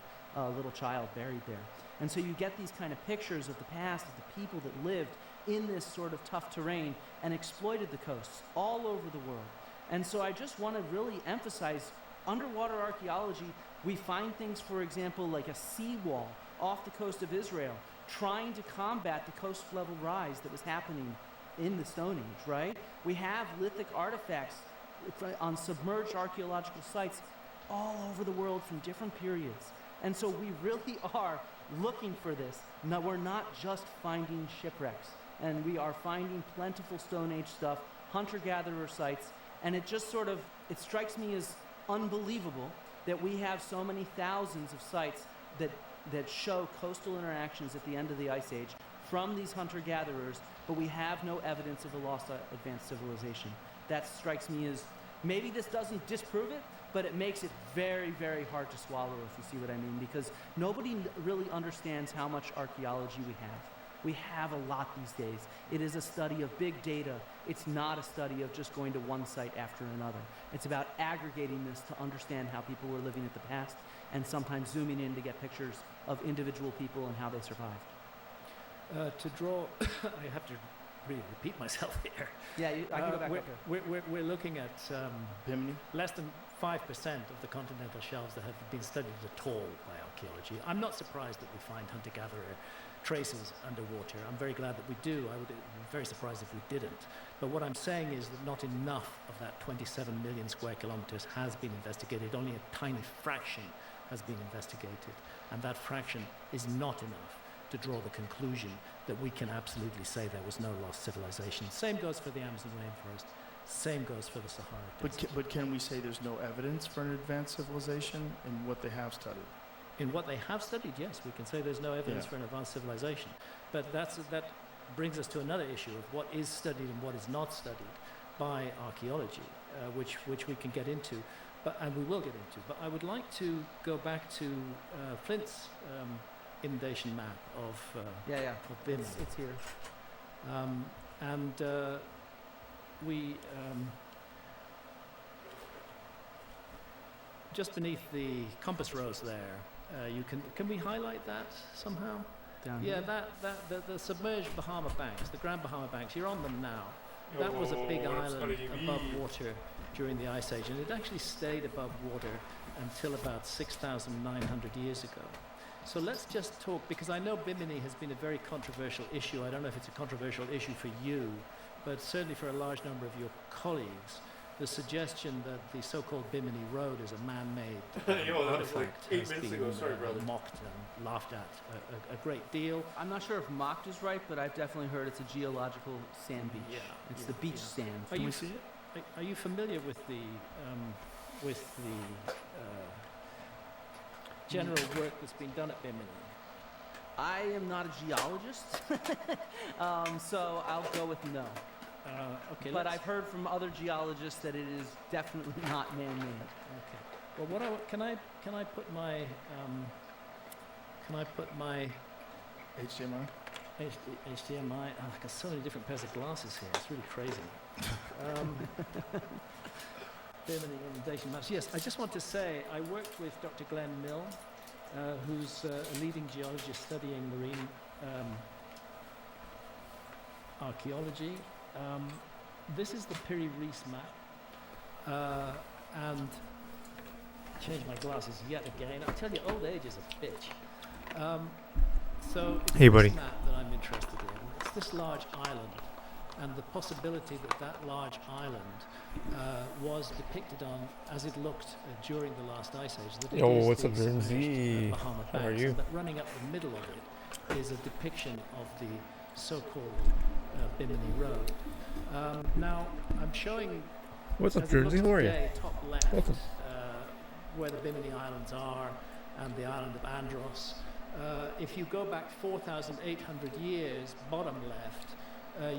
little child buried there. And so you get these kind of pictures of the past, of the people that lived in this sort of tough terrain and exploited the coasts all over the world. And so I just want to really emphasize underwater archaeology. We find things, for example, like a seawall off the coast of Israel trying to combat the coast level rise that was happening in the Stone Age, right? We have lithic artifacts on submerged archaeological sites all over the world from different periods. And so we really are looking for this. Now, we're not just finding shipwrecks, and we are finding plentiful Stone Age stuff, hunter-gatherer sites, and it just sort of, it strikes me as unbelievable that we have so many thousands of sites that show coastal interactions at the end of the Ice Age from these hunter-gatherers, but we have no evidence of a lost advanced civilization. That strikes me as, maybe this doesn't disprove it, but it makes it very, very hard to swallow, if you see what I mean, because nobody really understands how much archaeology we have. We have a lot these days. It is a study of big data. It's not a study of just going to one site after another. It's about aggregating this to understand how people were living at the past, and sometimes zooming in to get pictures of individual people and how they survived. To draw, I have to really repeat myself here. Yeah, I can go back up here. We're looking at Bimini? less than 5% of the continental shelves that have been studied at all by archaeology. I'm not surprised that we find hunter-gatherer traces underwater. I'm very glad that we do. I would be very surprised if we didn't. But what I'm saying is that not enough of that 27 million square kilometers has been investigated. Only a tiny fraction has been investigated. And that fraction is not enough to draw the conclusion that we can absolutely say there was no lost civilization. Same goes for the Amazon rainforest. Same goes for the Sahara Desert. But can we say there's no evidence for an advanced civilization in what they have studied? In what they have studied, yes, we can say there's no evidence for an advanced civilization. But that brings us to another issue of what is studied and what is not studied by archaeology, which we can get into, and we will get into. But I would like to go back to Flint's inundation map of Bimini. It's here. We just beneath the compass rose there, can we highlight that somehow? Down yeah, here? the submerged Bahama Banks, the Grand Bahama Banks. You're on them now. That was a big island above water during the Ice Age, and it actually stayed above water until about 6,900 years ago. So let's just talk, because I know Bimini has been a very controversial issue. I don't know if it's a controversial issue for you, but certainly for a large number of your colleagues, the suggestion that the so-called Bimini Road is a man-made artifact has been mocked and laughed at a great deal. I'm not sure if mocked is right, but I've definitely heard it's a geological sand beach. Yeah, it's the beach sand. Can we see it? Are you familiar with the general work that's been done at Bimini? I am not a geologist, so I'll go with no. Okay, but I've heard from other geologists that it is definitely not man-made. Okay. Well, can I put my HDMI? HDMI. I've got so many different pairs of glasses here. It's really crazy. Bimini inundation maps. Yes, I just want to say I worked with Dr. Glenn Mill, who's a leading geologist studying marine archaeology. This is the Piri Reis map, and change my glasses yet again. I'll tell you, old age is a bitch. So it's hey, this buddy. map that I'm interested in. It's this large island and the possibility that that large island was depicted on as it looked during the last ice age. That it Yo, is what's up, these Jeremy? Bahama How are banks, you? and that running up the middle of it is a depiction of the so-called Bimini Road. Now, I'm showing. What's up, as it looks Jersey? How are you? today, top left, Welcome. where the Bimini Islands are, and the island of Andros. If you go back 4,800 years, bottom left,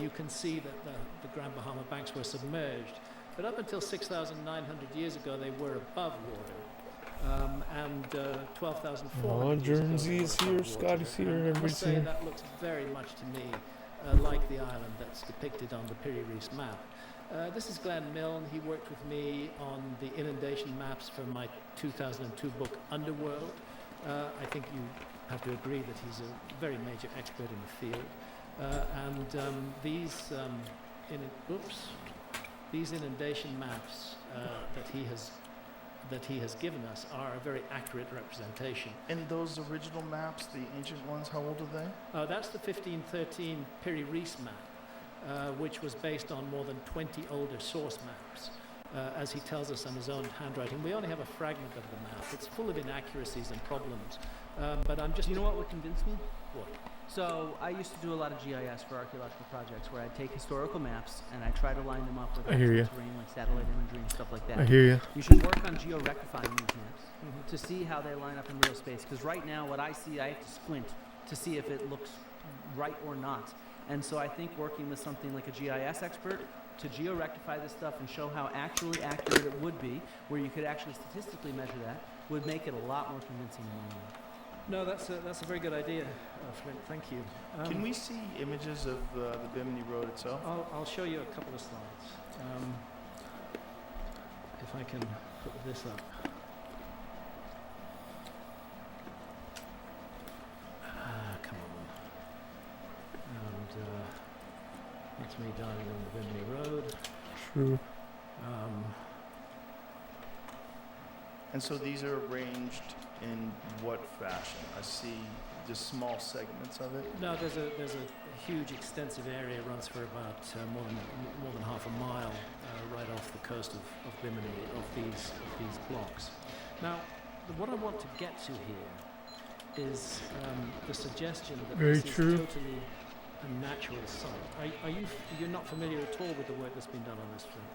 you can see that the Grand Bahama Banks were submerged. But up until 6,900 years ago, they were above water. And 12,400 years ago, Jersey they is were here, above Scott water. is here, And I must everybody's say here. that looks very much to me like the island that's depicted on the Piri Reis map. This is Glenn Milne. He worked with me on the inundation maps for my 2002 book, Underworld. I think you have to agree that he's a very major expert in the field. These inundation maps that he has given us are a very accurate representation. And those original maps, the ancient ones, how old are they? That's the 1513 Piri Reis map, which was based on more than 20 older source maps, as he tells us in his own handwriting. We only have a fragment of the map. It's full of inaccuracies and problems. But I'm just... Do you know what would convince me? What? So I used to do a lot of GIS for archaeological projects where I'd take historical maps and I try to line them up with I hear actual ya. terrain like satellite imagery and stuff like that. I hear you. You should work on georectifying these maps to see how they line up in real space. Because right now, what I see, I have to squint to see if it looks right or not. And so I think working with something like a GIS expert to georectify this stuff and show how actually accurate it would be, where you could actually statistically measure that, would make it a lot more convincing in my mind. No, that's a very good idea, Flint. Thank you. Can we see images of the Bimini Road itself? I'll show you a couple of slides. If I can put this up. Come on. And that's me diving on the Bimini Road. True. And so these are arranged in what fashion? I see just small segments of it. No, there's a huge, extensive area. Runs for about more than half a mile right off the coast of Bimini, of these blocks. Now, what I want to get to here is the suggestion that Very this true. is totally a natural site. You're not familiar at all with the work that's been done on this front?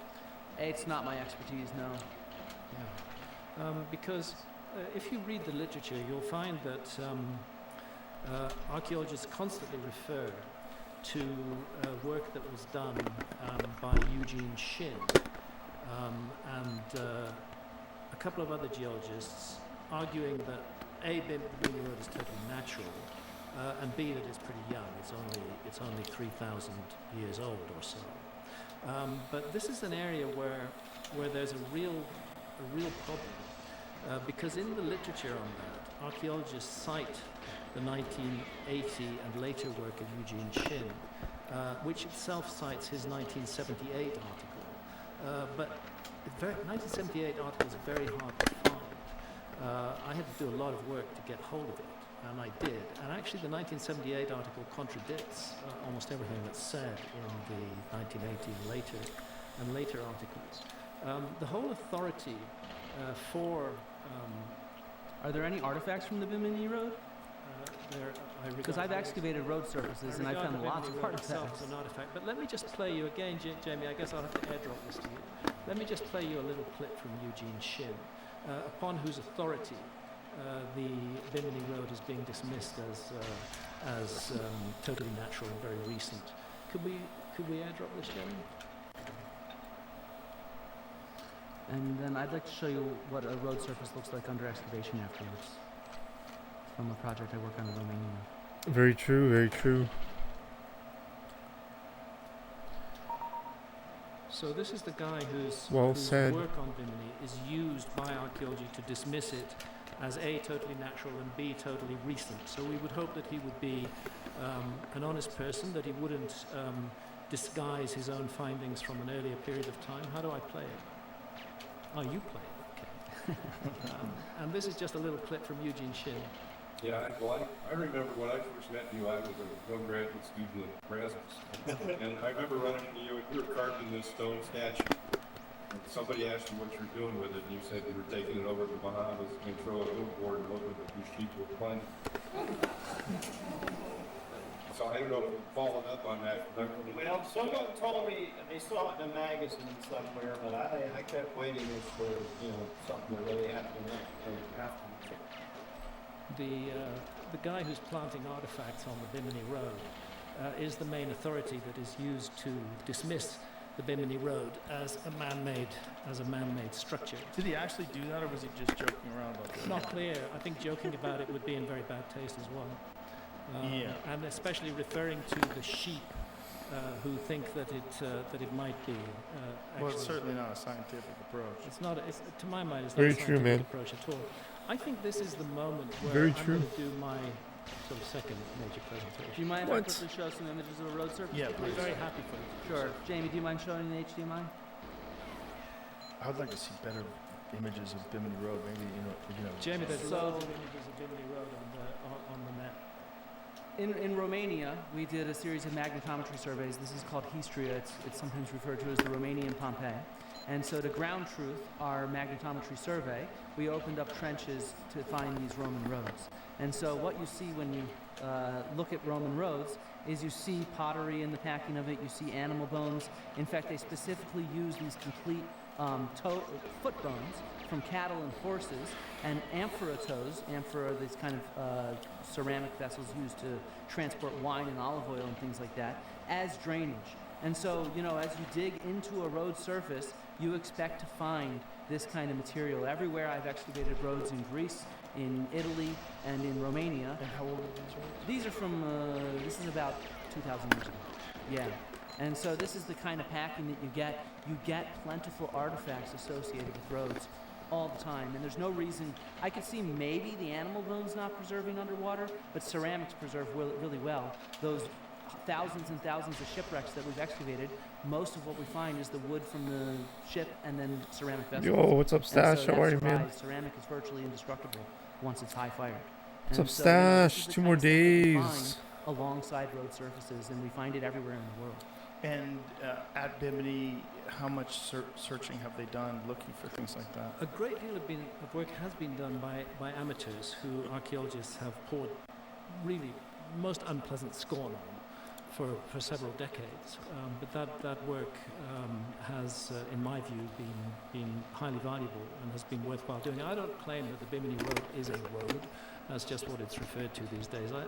It's not my expertise, no. Yeah. Because if you read the literature, you'll find that archaeologists constantly refer to work that was done by Eugene Shin and a couple of other geologists arguing that A, Bimini Road is totally natural, and B, that it's pretty young. It's only 3,000 years old or so. But this is an area where there's a real problem, because in the literature on that, archaeologists cite the 1980 and later work of Eugene Shin, which itself cites his 1978 article. But the 1978 article is very hard to find. I had to do a lot of work to get hold of it, and I did. And actually the 1978 article contradicts almost everything that's said in the 1980 and later articles. The whole authority for... Are there any artifacts from the Bimini Road? Because I've excavated road surfaces and I've found lots of artifacts. As an artifact. But let me just play you again, Jamie. I guess I'll have to airdrop this to you. Let me just play you a little clip from Eugene Shin, upon whose authority the Bimini Road is being dismissed as totally natural and very recent. Could we airdrop this, Jamie? And then I'd like to show you what a road surface looks like under excavation afterwards, from a project I work on in Romania. Very true, very true. So this is the guy whose said. work on Bimini is used by archaeology to dismiss it as A, totally natural, and B, totally recent. So we would hope that he would be an honest person, that he wouldn't disguise his own findings from an earlier period of time. How do I play it? Oh, you play it, okay. And this is just a little clip from Eugene Shin. Yeah, I remember when I first met you, I was a young graduate student at Erasmus. And I remember running into you, and you were carving this stone statue. And somebody asked you what you're doing with it, and you said you were taking it over to the Bahamas and throw it overboard and hoping that these sheep would climb it. So I don't know if you've followed up on that. Well, someone told me they saw it in a magazine somewhere, but I kept waiting for, something to really happen next. The guy who's planting artifacts on the Bimini Road is the main authority that is used to dismiss the Bimini Road as a man-made structure. Did he actually do that, or was he just joking around about It's not clear. I think joking about it would be in very bad taste as well. And especially referring to the sheep who think that it might be. Well, it's certainly not a scientific approach. It's not. To my mind, it's very not a true, scientific man. approach at all. I think this is the moment where Very I'm true. going to do my sort of second major presentation. Do you mind if I quickly show some images of a road surface? Yeah, I'm please. very happy for you. Sure. Jamie, do you mind showing the HDMI? I would like to see better images of Bimini Road. Maybe Jamie, there's So- loads of images of Bimini Road on the net. In Romania, we did a series of magnetometry surveys. This is called Histria. It's sometimes referred to as the Romanian Pompeii. And so to ground truth our magnetometry survey, we opened up trenches to find these Roman roads. And so what you see when you look at Roman roads is you see pottery in the packing of it, you see animal bones. In fact, they specifically use these complete foot bones from cattle and horses, and amphora toes. Amphora are these kind of ceramic vessels used to transport wine and olive oil and things like that, as drainage. And so, as you dig into a road surface, you expect to find this kind of material. Everywhere I've excavated roads in Greece, in Italy, and in Romania. And how old are these roads? These are from, this is about 2,000 years ago. Yeah. And so this is the kind of packing that you get. You get plentiful artifacts associated with roads all the time. And there's no reason, I could see maybe the animal bones not preserving underwater, but ceramics preserve really well. Those thousands and thousands of shipwrecks that we've excavated, most of what we find is the wood from the ship and then ceramic vessels. Yo, what's up, Stash? So How are you, man? ceramic is virtually indestructible once it's high fired. What's And up, so, Stash? this is the 2 kind more of stuff that we days. find alongside road surfaces, and we find it everywhere in the world. And at Bimini, how much searching have they done looking for things like that? A great deal of work has been done by amateurs who archaeologists have poured really most unpleasant scorn on for several decades. But that work has, in my view, been highly valuable and has been worthwhile doing. I don't claim that the Bimini Road is a road. That's just what it's referred to these days. I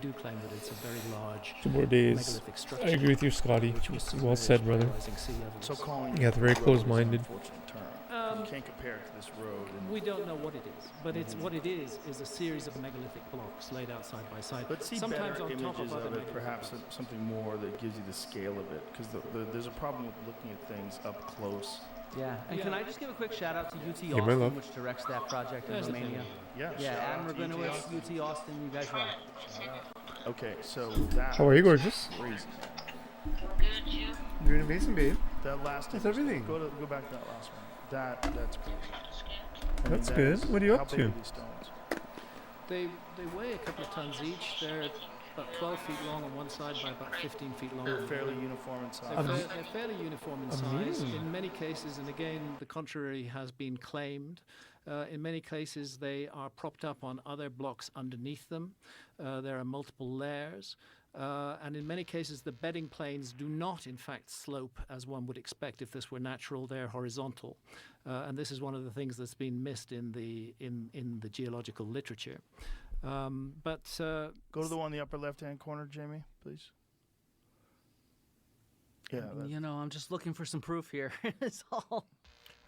do claim that it's a very large 2 more days. megalithic structure. I agree with you, Scotty. which was Well said, brother. rising sea levels. So calling Yeah, it very a road is close-minded. an unfortunate term. You can't compare it to this road. We don't know what it is, but it's what it is a series of megalithic blocks laid out side by side. Let's see sometimes better on top images of other of it, perhaps megalithic something more that gives you the scale of it, because there's a problem with looking at things up close. Yeah, and can I just give a quick shout out to UT Yeah, my Austin, love. which directs that project in There's the Romania. Yeah. Yeah, shout Adam out to UT Rabinowitz, Austin. UT Austin, you guys rock. Okay, so that. How are you, was gorgeous? Crazy. Doing amazing, babe. That last. That's image, everything. Go back to that last one. That's crazy. I mean, That's that good. is- What are you how up big to? are these stones? They weigh a couple of tons each. They're about 12 feet long on one side by about 15 feet long. They're on the fairly other. uniform in size. They're fairly uniform in size. Amazing. In many cases, and again, the contrary has been claimed, in many cases they are propped up on other blocks underneath them. There are multiple layers. And in many cases, the bedding planes do not, in fact, slope as one would expect if this were natural. They're horizontal, and this is one of the things that's been missed in the geological literature. Go to the one in the upper left-hand corner, Jamie, please. Yeah. I'm just looking for some proof here. It's all.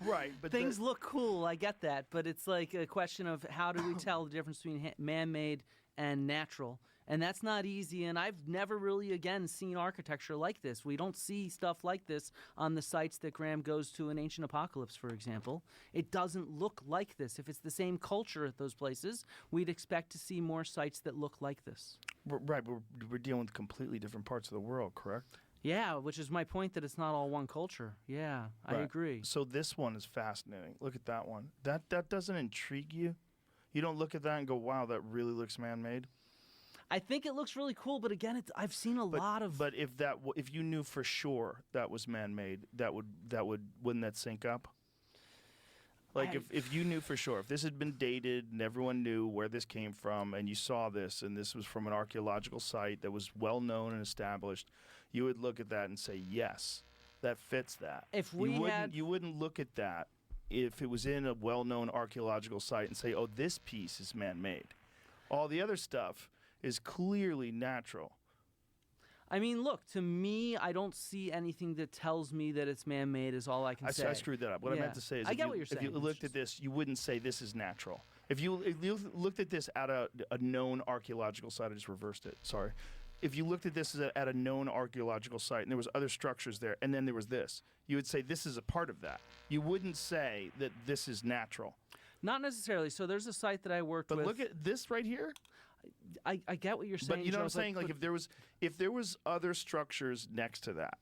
Right, but Things look cool, I get that, but it's like a question of how do we tell the difference between man-made and natural? And that's not easy, and I've never really, again, seen architecture like this. We don't see stuff like this on the sites that Graham goes to in Ancient Apocalypse, for example. It doesn't look like this. If it's the same culture at those places, we'd expect to see more sites that look like this. Right, but we're dealing with completely different parts of the world, correct? Yeah, which is my point that it's not all one culture. Yeah, I Right. agree. So this one is fascinating. Look at that one. That doesn't intrigue you? You don't look at that and go, wow, that really looks man-made? I think it looks really cool, but again, I've seen a lot of. But if you knew for sure that was man-made, wouldn't that sync up? Like if you knew for sure, if this had been dated and everyone knew where this came from, and you saw this, and this was from an archaeological site that was well known and established, you would look at that and say, yes, that fits that. If you wouldn't look at that if it was in a well-known archaeological site and say, oh, this piece is man-made. All the other stuff is clearly natural. I mean, look, to me, I don't see anything that tells me that it's man-made is all I can say. I screwed that up. What I meant to say is I get what you're saying. If you looked at this, you wouldn't say this is natural. If you looked at this at a known archaeological site, I just reversed it, sorry. If you looked at this at a known archaeological site and there was other structures there and then there was this, you would say this is a part of that. You wouldn't say that this is natural. Not necessarily. So there's a site that I worked with. But look at this right here. I get what you're saying. But you know what I'm saying? Like if there was other structures next to that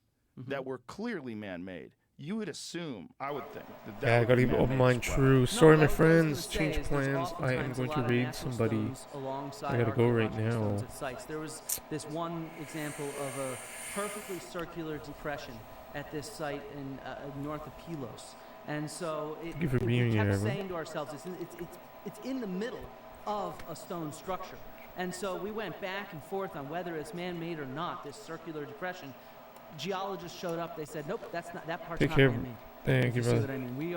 that were clearly man-made, you would assume, I would think, that yeah, I gotta keep open mind true. Sorry, my friends, change plans. I am going to read somebody. I gotta go right now. There was this one example of a perfectly circular depression at this site in north of Pylos. And so we kept saying to ourselves, it's in the middle of a stone structure. And so we went back and forth on whether it's man-made or not, this circular depression. Geologists showed up, they said, nope, that part's not man-made. Thank you, brother. See what I mean? We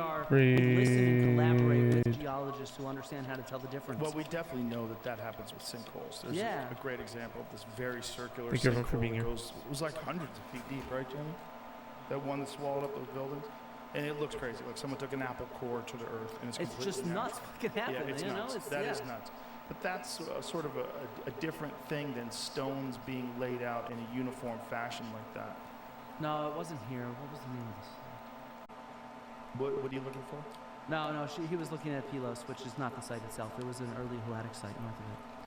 listen and collaborate with geologists who understand how to tell the difference. Well, we definitely know that happens with sinkholes. There's a great example of this very circular Thank sinkhole for being here. It was like hundreds of feet deep, right, Jimmy? That one that swallowed up those buildings? And it looks crazy. Like someone took an apple core to the earth, and it's just nuts. What can happen? Yeah, it's nuts. It's That is nuts. But that's sort of a different thing than stones being laid out in a uniform fashion like that. No, it wasn't here. What was the name of this? What are you looking for? No, he was looking at Pylos, which is not the site itself. It was an early Helladic site north of it.